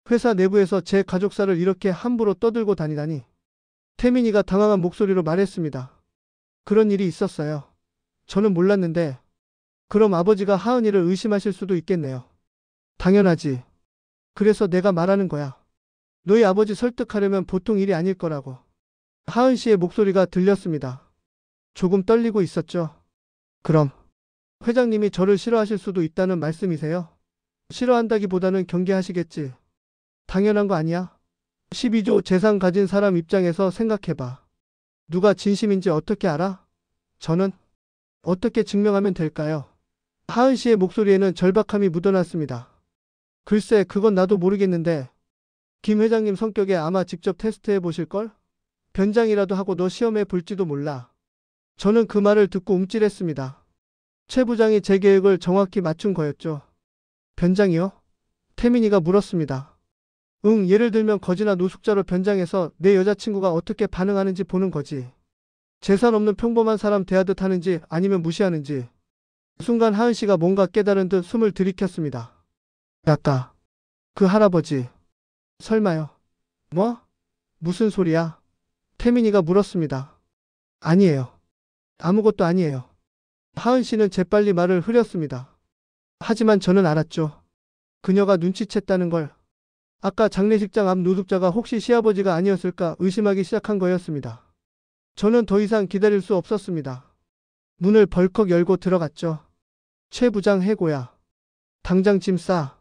회사 내부에서 제 가족사를 이렇게 함부로 떠들고 다니다니. 태민이가 당황한 목소리로 말했습니다. 그런 일이 있었어요. 저는 몰랐는데. 그럼 아버지가 하은이를 의심하실 수도 있겠네요. 당연하지. 그래서 내가 말하는 거야. 너희 아버지 설득하려면 보통 일이 아닐 거라고. 하은 씨의 목소리가 들렸습니다. 조금 떨리고 있었죠. 그럼 회장님이 저를 싫어하실 수도 있다는 말씀이세요? 싫어한다기보다는 경계하시겠지. 당연한 거 아니야? 12조 재산 가진 사람 입장에서 생각해봐. 누가 진심인지 어떻게 알아? 저는 어떻게 증명하면 될까요? 하은 씨의 목소리에는 절박함이 묻어났습니다. 글쎄, 그건 나도 모르겠는데 김 회장님 성격에 아마 직접 테스트해 보실걸? 변장이라도 하고 너 시험해 볼지도 몰라. 저는 그 말을 듣고 움찔했습니다. 최 부장이 제 계획을 정확히 맞춘 거였죠. 변장이요? 태민이가 물었습니다. 응, 예를 들면 거지나 노숙자로 변장해서 내 여자친구가 어떻게 반응하는지 보는 거지. 재산 없는 평범한 사람 대하듯 하는지 아니면 무시하는지. 순간 하은 씨가 뭔가 깨달은 듯 숨을 들이켰습니다. 아까 그 할아버지 설마요? 뭐? 무슨 소리야? 태민이가 물었습니다. 아니에요. 아무것도 아니에요. 하은 씨는 재빨리 말을 흐렸습니다. 하지만 저는 알았죠. 그녀가 눈치챘다는 걸. 아까 장례식장 앞 노숙자가 혹시 시아버지가 아니었을까 의심하기 시작한 거였습니다. 저는 더 이상 기다릴 수 없었습니다. 문을 벌컥 열고 들어갔죠. 최 부장 해고야. 당장 짐 싸.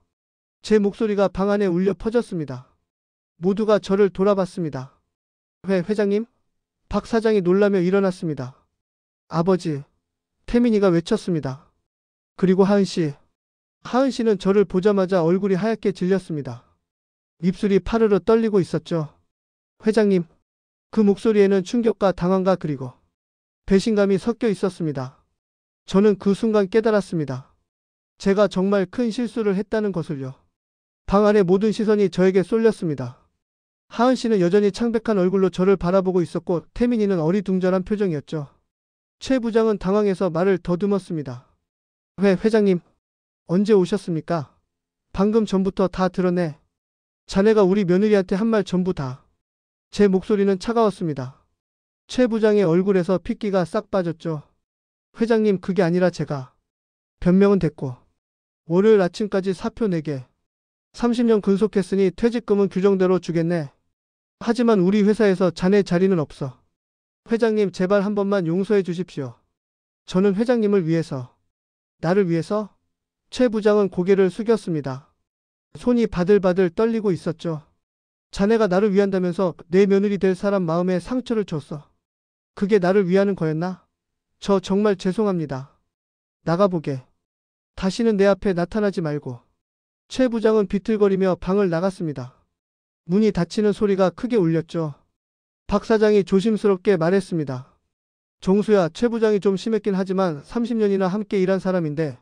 제 목소리가 방 안에 울려 퍼졌습니다. 모두가 저를 돌아봤습니다. 회장님? 박 사장이 놀라며 일어났습니다. 아버지. 태민이가 외쳤습니다. 그리고 하은 씨. 하은 씨는 저를 보자마자 얼굴이 하얗게 질렸습니다. 입술이 파르르 떨리고 있었죠. 회장님. 그 목소리에는 충격과 당황과 그리고 배신감이 섞여 있었습니다. 저는 그 순간 깨달았습니다. 제가 정말 큰 실수를 했다는 것을요. 방 안의 모든 시선이 저에게 쏠렸습니다. 하은 씨는 여전히 창백한 얼굴로 저를 바라보고 있었고 태민이는 어리둥절한 표정이었죠. 최 부장은 당황해서 말을 더듬었습니다. 회장님, 언제 오셨습니까? 방금 전부터 다 들었네. 자네가 우리 며느리한테 한 말 전부 다. 제 목소리는 차가웠습니다. 최 부장의 얼굴에서 핏기가 싹 빠졌죠. 회장님, 그게 아니라 제가 변명은 됐고 월요일 아침까지 사표 4개 30년 근속했으니 퇴직금은 규정대로 주겠네. 하지만 우리 회사에서 자네 자리는 없어. 회장님, 제발 한 번만 용서해 주십시오. 저는 회장님을 위해서. 나를 위해서? 최 부장은 고개를 숙였습니다. 손이 바들바들 떨리고 있었죠. 자네가 나를 위한다면서 내 며느리 될 사람 마음에 상처를 줬어. 그게 나를 위하는 거였나? 저 정말 죄송합니다. 나가보게. 다시는 내 앞에 나타나지 말고. 최 부장은 비틀거리며 방을 나갔습니다. 문이 닫히는 소리가 크게 울렸죠. 박 사장이 조심스럽게 말했습니다. 종수야, 최 부장이 좀 심했긴 하지만 30년이나 함께 일한 사람인데.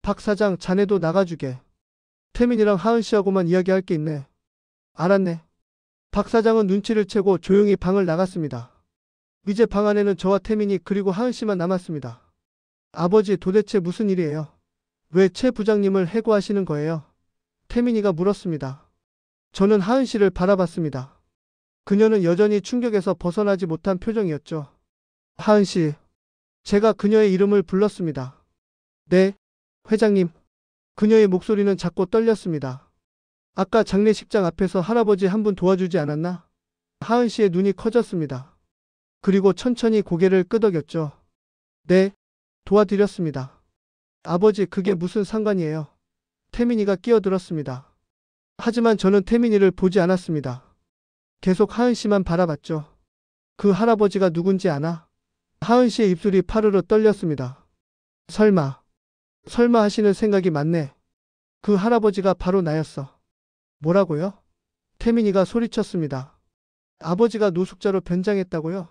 박 사장, 자네도 나가주게. 태민이랑 하은 씨하고만 이야기할 게 있네. 알았네. 박 사장은 눈치를 채고 조용히 방을 나갔습니다. 이제 방 안에는 저와 태민이 그리고 하은 씨만 남았습니다. 아버지, 도대체 무슨 일이에요? 왜 최 부장님을 해고하시는 거예요? 태민이가 물었습니다. 저는 하은 씨를 바라봤습니다. 그녀는 여전히 충격에서 벗어나지 못한 표정이었죠. 하은 씨. 제가 그녀의 이름을 불렀습니다. 네, 회장님. 그녀의 목소리는 작고 떨렸습니다. 아까 장례식장 앞에서 할아버지 한 분 도와주지 않았나? 하은 씨의 눈이 커졌습니다. 그리고 천천히 고개를 끄덕였죠. 네, 도와드렸습니다. 아버지, 그게 무슨 상관이에요? 태민이가 끼어들었습니다. 하지만 저는 태민이를 보지 않았습니다. 계속 하은 씨만 바라봤죠. 그 할아버지가 누군지 아나? 하은 씨의 입술이 파르르 떨렸습니다. 설마 하시는 생각이 많네. 그 할아버지가 바로 나였어. 뭐라고요? 태민이가 소리쳤습니다. 아버지가 노숙자로 변장했다고요?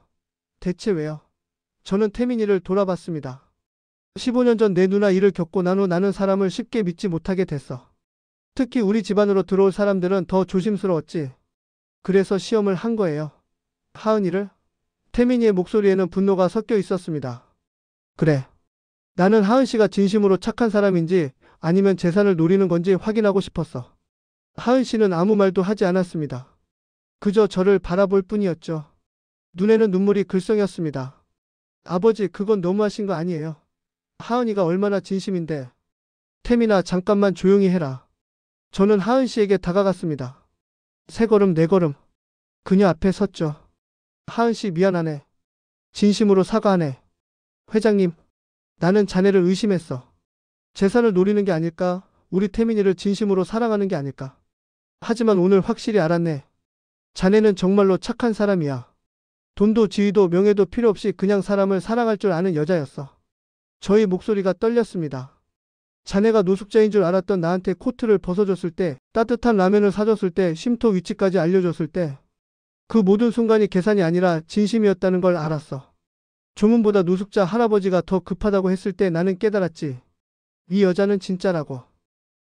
대체 왜요? 저는 태민이를 돌아봤습니다. 15년 전 내 누나 일을 겪고 난 후 나는 사람을 쉽게 믿지 못하게 됐어. 특히 우리 집안으로 들어올 사람들은 더 조심스러웠지. 그래서 시험을 한 거예요. 하은이를? 태민이의 목소리에는 분노가 섞여 있었습니다. 그래. 나는 하은 씨가 진심으로 착한 사람인지 아니면 재산을 노리는 건지 확인하고 싶었어. 하은 씨는 아무 말도 하지 않았습니다. 그저 저를 바라볼 뿐이었죠. 눈에는 눈물이 글썽였습니다. 아버지, 그건 너무하신 거 아니에요? 하은이가 얼마나 진심인데. 태민아, 잠깐만 조용히 해라. 저는 하은 씨에게 다가갔습니다. 3걸음 4걸음. 그녀 앞에 섰죠. 하은 씨, 미안하네. 진심으로 사과하네. 회장님. 나는 자네를 의심했어. 재산을 노리는 게 아닐까? 우리 태민이를 진심으로 사랑하는 게 아닐까? 하지만 오늘 확실히 알았네. 자네는 정말로 착한 사람이야. 돈도 지위도 명예도 필요 없이 그냥 사람을 사랑할 줄 아는 여자였어. 저희 목소리가 떨렸습니다. 자네가 노숙자인 줄 알았던 나한테 코트를 벗어줬을 때, 따뜻한 라면을 사줬을 때, 쉼터 위치까지 알려줬을 때, 그 모든 순간이 계산이 아니라 진심이었다는 걸 알았어. 조문보다 노숙자 할아버지가 더 급하다고 했을 때 나는 깨달았지. 이 여자는 진짜라고.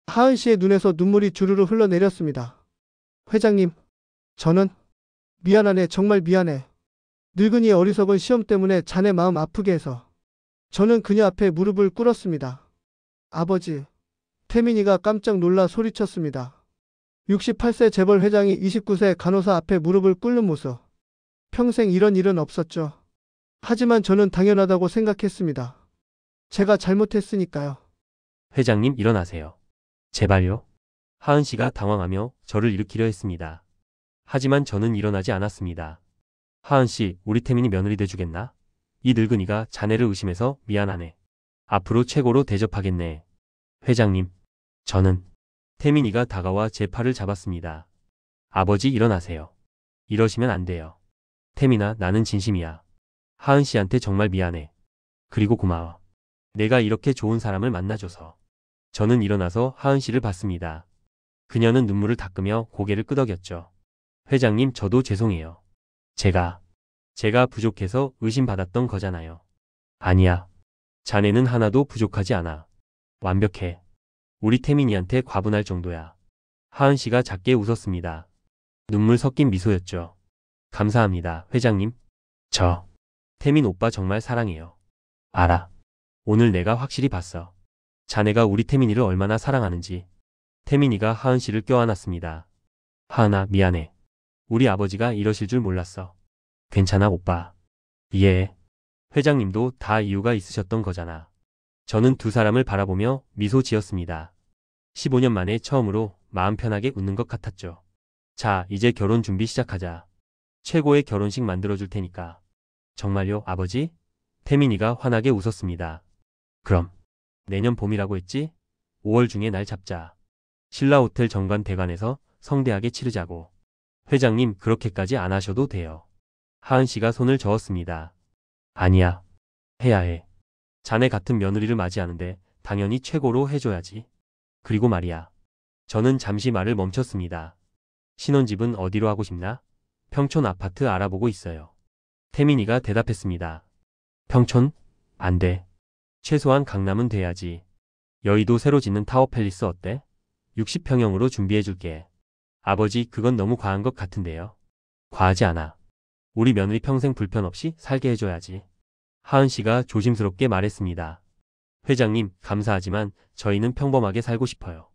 하은 씨의 눈에서 눈물이 주르르 흘러내렸습니다. 회장님, 저는 미안하네. 정말 미안해. 늙은이의 어리석은 시험 때문에 자네 마음 아프게 해서. 저는 그녀 앞에 무릎을 꿇었습니다. 아버지. 태민이가 깜짝 놀라 소리쳤습니다. 68세 재벌 회장이 29세 간호사 앞에 무릎을 꿇는 모습. 평생 이런 일은 없었죠. 하지만 저는 당연하다고 생각했습니다. 제가 잘못했으니까요. 회장님 일어나세요. 제발요. 하은 씨가 당황하며 저를 일으키려 했습니다. 하지만 저는 일어나지 않았습니다. 하은 씨, 우리 태민이 며느리 돼주겠나? 이 늙은이가 자네를 의심해서 미안하네. 앞으로 최고로 대접하겠네. 회장님, 저는 태민이가 다가와 제 팔을 잡았습니다. 아버지 일어나세요. 이러시면 안 돼요. 태민아, 나는 진심이야. 하은 씨한테 정말 미안해. 그리고 고마워. 내가 이렇게 좋은 사람을 만나줘서. 저는 일어나서 하은 씨를 봤습니다. 그녀는 눈물을 닦으며 고개를 끄덕였죠. 회장님, 저도 죄송해요. 제가 부족해서 의심받았던 거잖아요. 아니야. 자네는 하나도 부족하지 않아. 완벽해. 우리 태민이한테 과분할 정도야. 하은 씨가 작게 웃었습니다. 눈물 섞인 미소였죠. 감사합니다, 회장님. 저 태민 오빠 정말 사랑해요. 알아. 오늘 내가 확실히 봤어. 자네가 우리 태민이를 얼마나 사랑하는지. 태민이가 하은 씨를 껴안았습니다. 하은아, 미안해. 우리 아버지가 이러실 줄 몰랐어. 괜찮아, 오빠. 이해해. 회장님도 다 이유가 있으셨던 거잖아. 저는 두 사람을 바라보며 미소 지었습니다. 15년 만에 처음으로 마음 편하게 웃는 것 같았죠. 자, 이제 결혼 준비 시작하자. 최고의 결혼식 만들어줄 테니까. 정말요, 아버지? 태민이가 환하게 웃었습니다. 그럼 내년 봄이라고 했지? 5월 중에 날 잡자. 신라호텔 정관대관에서 성대하게 치르자고. 회장님, 그렇게까지 안 하셔도 돼요. 하은 씨가 손을 저었습니다. 아니야. 해야 해. 자네 같은 며느리를 맞이하는데 당연히 최고로 해줘야지. 그리고 말이야. 저는 잠시 말을 멈췄습니다. 신혼집은 어디로 하고 싶나? 평촌 아파트 알아보고 있어요. 태민이가 대답했습니다. 평촌? 안 돼. 최소한 강남은 돼야지. 여의도 새로 짓는 타워팰리스 어때? 60평형으로 준비해줄게. 아버지, 그건 너무 과한 것 같은데요. 과하지 않아. 우리 며느리 평생 불편 없이 살게 해줘야지. 하은 씨가 조심스럽게 말했습니다. 회장님, 감사하지만 저희는 평범하게 살고 싶어요.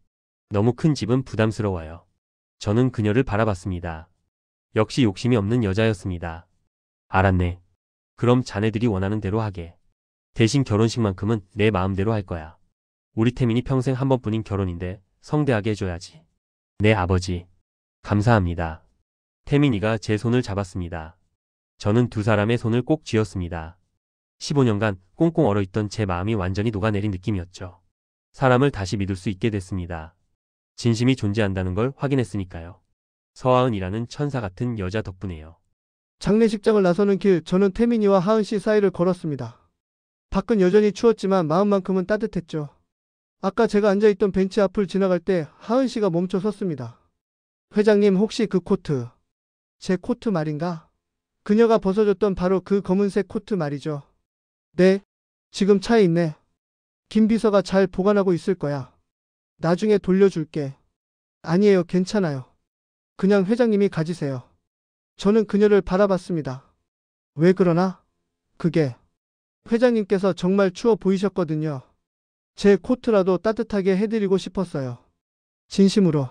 너무 큰 집은 부담스러워요. 저는 그녀를 바라봤습니다. 역시 욕심이 없는 여자였습니다. 알았네. 그럼 자네들이 원하는 대로 하게. 대신 결혼식만큼은 내 마음대로 할 거야. 우리 태민이 평생 한 번뿐인 결혼인데 성대하게 해줘야지. 네, 아버지. 감사합니다. 태민이가 제 손을 잡았습니다. 저는 두 사람의 손을 꼭 쥐었습니다. 15년간 꽁꽁 얼어있던 제 마음이 완전히 녹아내린 느낌이었죠. 사람을 다시 믿을 수 있게 됐습니다. 진심이 존재한다는 걸 확인했으니까요. 서하은이라는 천사 같은 여자 덕분에요. 장례식장을 나서는 길, 저는 태민이와 하은 씨 사이를 걸었습니다. 밖은 여전히 추웠지만 마음만큼은 따뜻했죠. 아까 제가 앉아있던 벤치 앞을 지나갈 때 하은 씨가 멈춰 섰습니다. 회장님, 혹시 그 코트, 제 코트 말인가? 그녀가 벗어줬던 바로 그 검은색 코트 말이죠. 네, 지금 차에 있네. 김 비서가 잘 보관하고 있을 거야. 나중에 돌려줄게. 아니에요, 괜찮아요. 그냥 회장님이 가지세요. 저는 그녀를 바라봤습니다. 왜 그러나? 그게 회장님께서 정말 추워 보이셨거든요. 제 코트라도 따뜻하게 해드리고 싶었어요. 진심으로.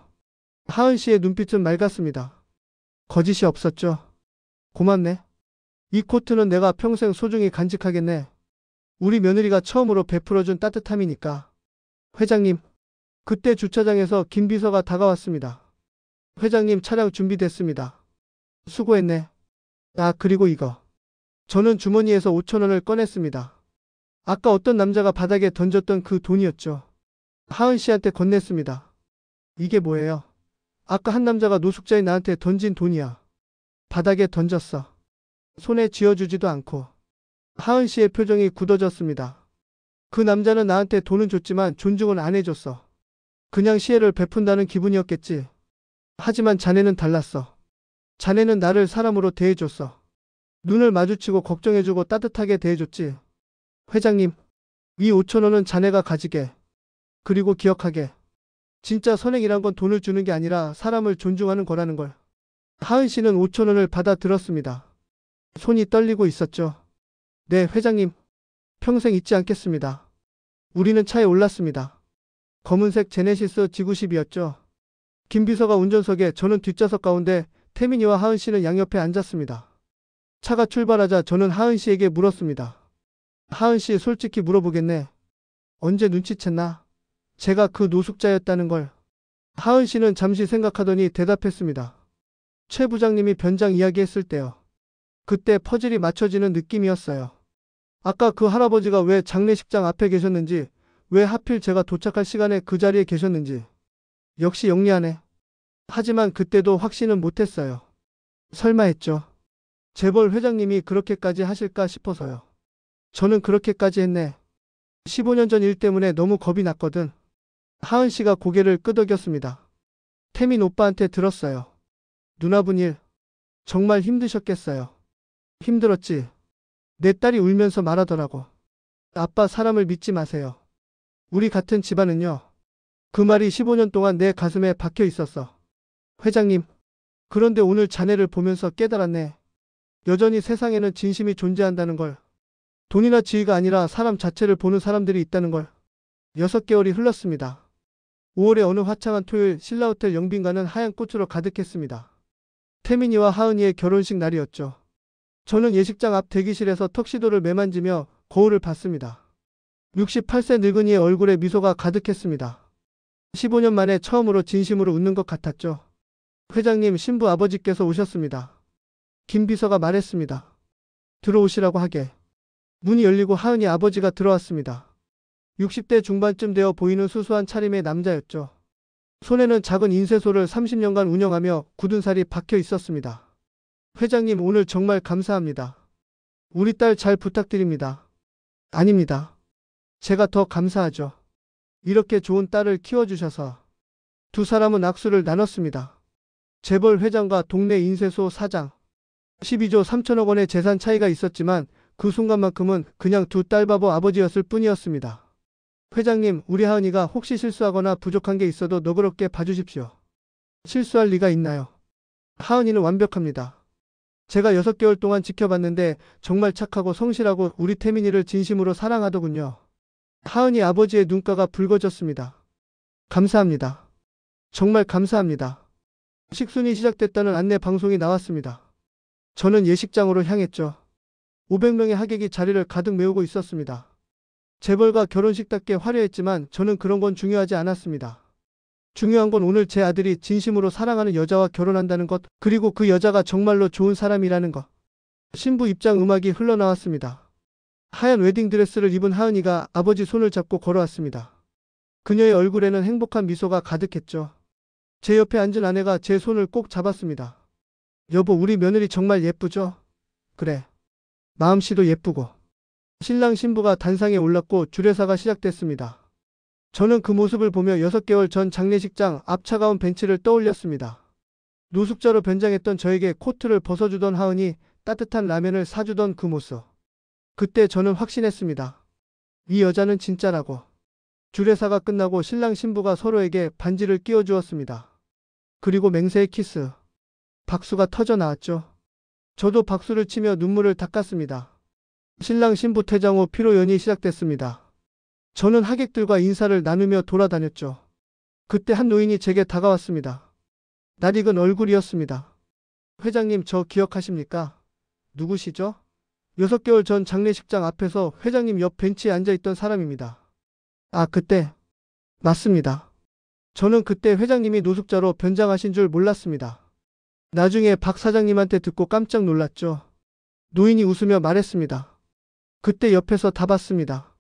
하은 씨의 눈빛은 맑았습니다. 거짓이 없었죠. 고맙네. 이 코트는 내가 평생 소중히 간직하겠네. 우리 며느리가 처음으로 베풀어준 따뜻함이니까. 회장님. 그때 주차장에서 김 비서가 다가왔습니다. 회장님, 차량 준비됐습니다. 수고했네. 아, 그리고 이거. 저는 주머니에서 5,000원을 꺼냈습니다. 아까 어떤 남자가 바닥에 던졌던 그 돈이었죠. 하은 씨한테 건넸습니다. 이게 뭐예요? 아까 한 남자가 노숙자인 나한테 던진 돈이야. 바닥에 던졌어. 손에 쥐어주지도 않고. 하은 씨의 표정이 굳어졌습니다. 그 남자는 나한테 돈은 줬지만 존중은 안 해줬어. 그냥 시혜를 베푼다는 기분이었겠지. 하지만 자네는 달랐어. 자네는 나를 사람으로 대해줬어. 눈을 마주치고 걱정해주고 따뜻하게 대해줬지. 회장님, 이 5천 원은 자네가 가지게. 그리고 기억하게. 진짜 선행이란 건 돈을 주는 게 아니라 사람을 존중하는 거라는 걸. 하은 씨는 5천 원을 받아들었습니다. 손이 떨리고 있었죠. 네, 회장님. 평생 잊지 않겠습니다. 우리는 차에 올랐습니다. 검은색 제네시스 G90이었죠. 김 비서가 운전석에, 저는 뒷좌석 가운데, 태민이와 하은 씨는 양옆에 앉았습니다. 차가 출발하자 저는 하은 씨에게 물었습니다. 하은 씨, 솔직히 물어보겠네. 언제 눈치챘나? 제가 그 노숙자였다는 걸. 하은 씨는 잠시 생각하더니 대답했습니다. 최 부장님이 변장 이야기했을 때요. 그때 퍼즐이 맞춰지는 느낌이었어요. 아까 그 할아버지가 왜 장례식장 앞에 계셨는지, 왜 하필 제가 도착할 시간에 그 자리에 계셨는지. 역시 영리하네. 하지만 그때도 확신은 못했어요. 설마 했죠. 재벌 회장님이 그렇게까지 하실까 싶어서요. 저는 그렇게까지 했네. 15년 전 일 때문에 너무 겁이 났거든. 하은 씨가 고개를 끄덕였습니다. 태민 오빠한테 들었어요. 누나분 일 정말 힘드셨겠어요. 힘들었지. 내 딸이 울면서 말하더라고. 아빠, 사람을 믿지 마세요. 우리 같은 집안은요. 그 말이 15년 동안 내 가슴에 박혀 있었어. 회장님, 그런데 오늘 자네를 보면서 깨달았네. 여전히 세상에는 진심이 존재한다는 걸. 돈이나 지위가 아니라 사람 자체를 보는 사람들이 있다는 걸. 6개월이 흘렀습니다. 5월의 어느 화창한 토요일, 신라호텔 영빈관은 하얀 꽃으로 가득했습니다. 태민이와 하은이의 결혼식 날이었죠. 저는 예식장 앞 대기실에서 턱시도를 매만지며 거울을 봤습니다. 68세 늙은이의 얼굴에 미소가 가득했습니다. 15년 만에 처음으로 진심으로 웃는 것 같았죠. 회장님, 신부 아버지께서 오셨습니다. 김 비서가 말했습니다. 들어오시라고 하게. 문이 열리고 하은이 아버지가 들어왔습니다. 60대 중반쯤 되어 보이는 수수한 차림의 남자였죠. 손에는 작은 인쇄소를 30년간 운영하며 굳은 살이 박혀 있었습니다. 회장님, 오늘 정말 감사합니다. 우리 딸 잘 부탁드립니다. 아닙니다. 제가 더 감사하죠. 이렇게 좋은 딸을 키워주셔서. 두 사람은 악수를 나눴습니다. 재벌 회장과 동네 인쇄소 사장. 12조 3천억 원의 재산 차이가 있었지만 그 순간만큼은 그냥 두 딸바보 아버지였을 뿐이었습니다. 회장님, 우리 하은이가 혹시 실수하거나 부족한 게 있어도 너그럽게 봐주십시오. 실수할 리가 있나요? 하은이는 완벽합니다. 제가 6개월 동안 지켜봤는데 정말 착하고 성실하고 우리 태민이를 진심으로 사랑하더군요. 하은이 아버지의 눈가가 붉어졌습니다. 감사합니다. 정말 감사합니다. 식순이 시작됐다는 안내 방송이 나왔습니다. 저는 예식장으로 향했죠. 500명의 하객이 자리를 가득 메우고 있었습니다. 재벌과 결혼식답게 화려했지만 저는 그런 건 중요하지 않았습니다. 중요한 건 오늘 제 아들이 진심으로 사랑하는 여자와 결혼한다는 것, 그리고 그 여자가 정말로 좋은 사람이라는 것. 신부 입장 음악이 흘러나왔습니다. 하얀 웨딩드레스를 입은 하은이가 아버지 손을 잡고 걸어왔습니다. 그녀의 얼굴에는 행복한 미소가 가득했죠. 제 옆에 앉은 아내가 제 손을 꼭 잡았습니다. 여보, 우리 며느리 정말 예쁘죠? 그래. 마음씨도 예쁘고. 신랑 신부가 단상에 올랐고 주례사가 시작됐습니다. 저는 그 모습을 보며 6개월 전 장례식장 앞 차가운 벤치를 떠올렸습니다. 노숙자로 변장했던 저에게 코트를 벗어주던 하은이, 따뜻한 라면을 사주던 그 모습. 그때 저는 확신했습니다. 이 여자는 진짜라고. 주례사가 끝나고 신랑 신부가 서로에게 반지를 끼워주었습니다. 그리고 맹세의 키스. 박수가 터져 나왔죠. 저도 박수를 치며 눈물을 닦았습니다. 신랑 신부 퇴장 후 피로연이 시작됐습니다. 저는 하객들과 인사를 나누며 돌아다녔죠. 그때 한 노인이 제게 다가왔습니다. 낯익은 얼굴이었습니다. 회장님, 저 기억하십니까? 누구시죠? 6개월 전 장례식장 앞에서 회장님 옆 벤치에 앉아있던 사람입니다. 아, 그때. 맞습니다. 저는 그때 회장님이 노숙자로 변장하신 줄 몰랐습니다. 나중에 박 사장님한테 듣고 깜짝 놀랐죠. 노인이 웃으며 말했습니다. 그때 옆에서 다 봤습니다.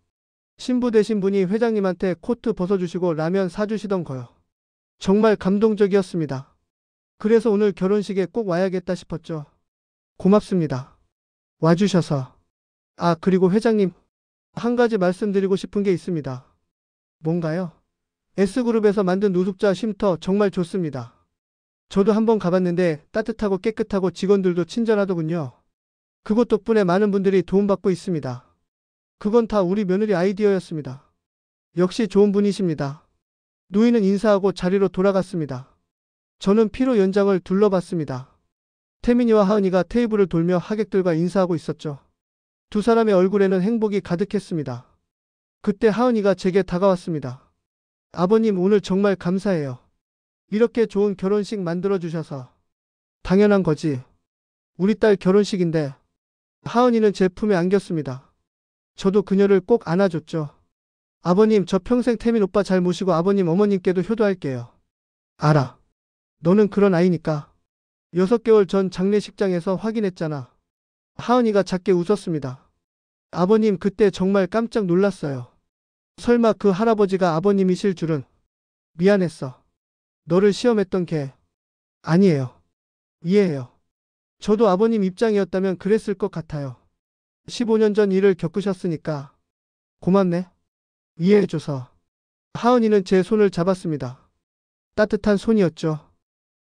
신부 되신 분이 회장님한테 코트 벗어주시고 라면 사주시던 거요. 정말 감동적이었습니다. 그래서 오늘 결혼식에 꼭 와야겠다 싶었죠. 고맙습니다. 와주셔서. 아, 그리고 회장님, 한 가지 말씀드리고 싶은 게 있습니다. 뭔가요? S그룹에서 만든 노숙자 쉼터 정말 좋습니다. 저도 한번 가봤는데 따뜻하고 깨끗하고 직원들도 친절하더군요. 그것 덕분에 많은 분들이 도움받고 있습니다. 그건 다 우리 며느리 아이디어였습니다. 역시 좋은 분이십니다. 노인은 인사하고 자리로 돌아갔습니다. 저는 피로 연장을 둘러봤습니다. 태민이와 하은이가 테이블을 돌며 하객들과 인사하고 있었죠. 두 사람의 얼굴에는 행복이 가득했습니다. 그때 하은이가 제게 다가왔습니다. 아버님, 오늘 정말 감사해요. 이렇게 좋은 결혼식 만들어주셔서. 당연한 거지. 우리 딸 결혼식인데. 하은이는 제 품에 안겼습니다. 저도 그녀를 꼭 안아줬죠. 아버님, 저 평생 태민 오빠 잘 모시고 아버님 어머님께도 효도할게요. 알아. 너는 그런 아이니까. 6개월 전 장례식장에서 확인했잖아. 하은이가 작게 웃었습니다. 아버님, 그때 정말 깜짝 놀랐어요. 설마 그 할아버지가 아버님이실 줄은. 미안했어. 너를 시험했던 개. 아니에요. 이해해요. 저도 아버님 입장이었다면 그랬을 것 같아요. 15년 전 일을 겪으셨으니까. 고맙네. 이해해줘서. 하은이는 제 손을 잡았습니다. 따뜻한 손이었죠.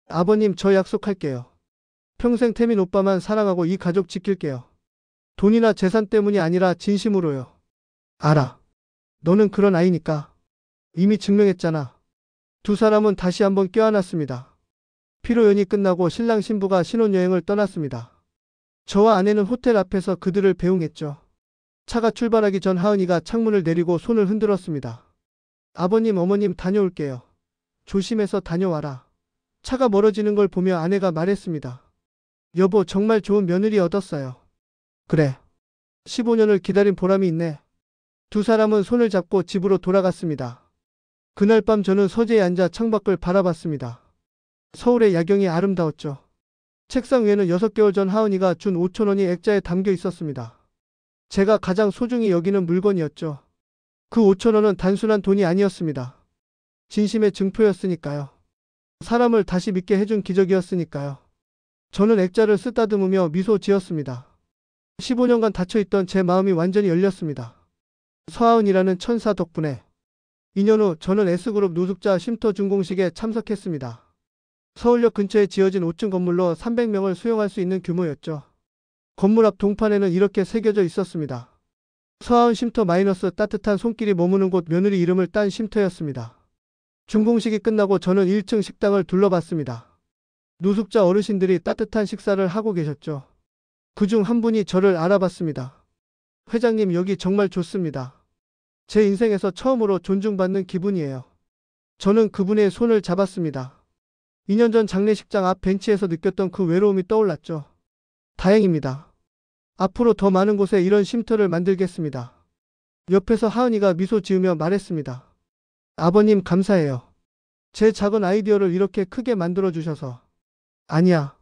아버님, 저 약속할게요. 평생 태민 오빠만 사랑하고 이 가족 지킬게요. 돈이나 재산 때문이 아니라 진심으로요. 알아. 너는 그런 아이니까. 이미 증명했잖아. 두 사람은 다시 한번 껴안았습니다. 피로연이 끝나고 신랑 신부가 신혼여행을 떠났습니다. 저와 아내는 호텔 앞에서 그들을 배웅했죠. 차가 출발하기 전 하은이가 창문을 내리고 손을 흔들었습니다. 아버님, 어머님 다녀올게요. 조심해서 다녀와라. 차가 멀어지는 걸 보며 아내가 말했습니다. 여보, 정말 좋은 며느리 얻었어요. 그래. 15년을 기다린 보람이 있네. 두 사람은 손을 잡고 집으로 돌아갔습니다. 그날 밤 저는 서재에 앉아 창밖을 바라봤습니다. 서울의 야경이 아름다웠죠. 책상 위에는 6개월 전 하은이가 준 5,000원이 액자에 담겨 있었습니다. 제가 가장 소중히 여기는 물건이었죠. 그 5,000원은 단순한 돈이 아니었습니다. 진심의 증표였으니까요. 사람을 다시 믿게 해준 기적이었으니까요. 저는 액자를 쓰다듬으며 미소 지었습니다. 15년간 닫혀있던 제 마음이 완전히 열렸습니다. 서하은이라는 천사 덕분에. 2년 후 저는 S그룹 노숙자 쉼터 준공식에 참석했습니다. 서울역 근처에 지어진 5층 건물로 300명을 수용할 수 있는 규모였죠. 건물 앞 동판에는 이렇게 새겨져 있었습니다. 서하은 쉼터 마이너스 따뜻한 손길이 머무는 곳. 며느리 이름을 딴 쉼터였습니다. 준공식이 끝나고 저는 1층 식당을 둘러봤습니다. 노숙자 어르신들이 따뜻한 식사를 하고 계셨죠. 그중 한 분이 저를 알아봤습니다. 회장님, 여기 정말 좋습니다. 제 인생에서 처음으로 존중받는 기분이에요. 저는 그분의 손을 잡았습니다. 2년 전 장례식장 앞 벤치에서 느꼈던 그 외로움이 떠올랐죠. 다행입니다. 앞으로 더 많은 곳에 이런 쉼터를 만들겠습니다. 옆에서 하은이가 미소 지으며 말했습니다. 아버님, 감사해요. 제 작은 아이디어를 이렇게 크게 만들어주셔서. 아니야.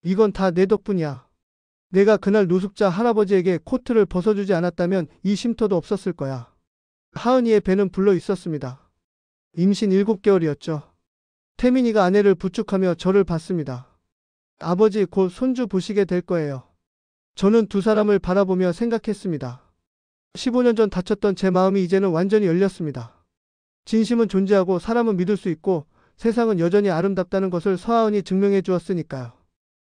이건 다 내 덕분이야. 내가 그날 노숙자 할아버지에게 코트를 벗어주지 않았다면 이 쉼터도 없었을 거야. 하은이의 배는 불러 있었습니다. 임신 7개월이었죠. 태민이가 아내를 부축하며 저를 봤습니다. 아버지, 곧 손주 보시게 될 거예요. 저는 두 사람을 바라보며 생각했습니다. 15년 전 닫혔던 제 마음이 이제는 완전히 열렸습니다. 진심은 존재하고 사람은 믿을 수 있고 세상은 여전히 아름답다는 것을 서하은이 증명해 주었으니까요.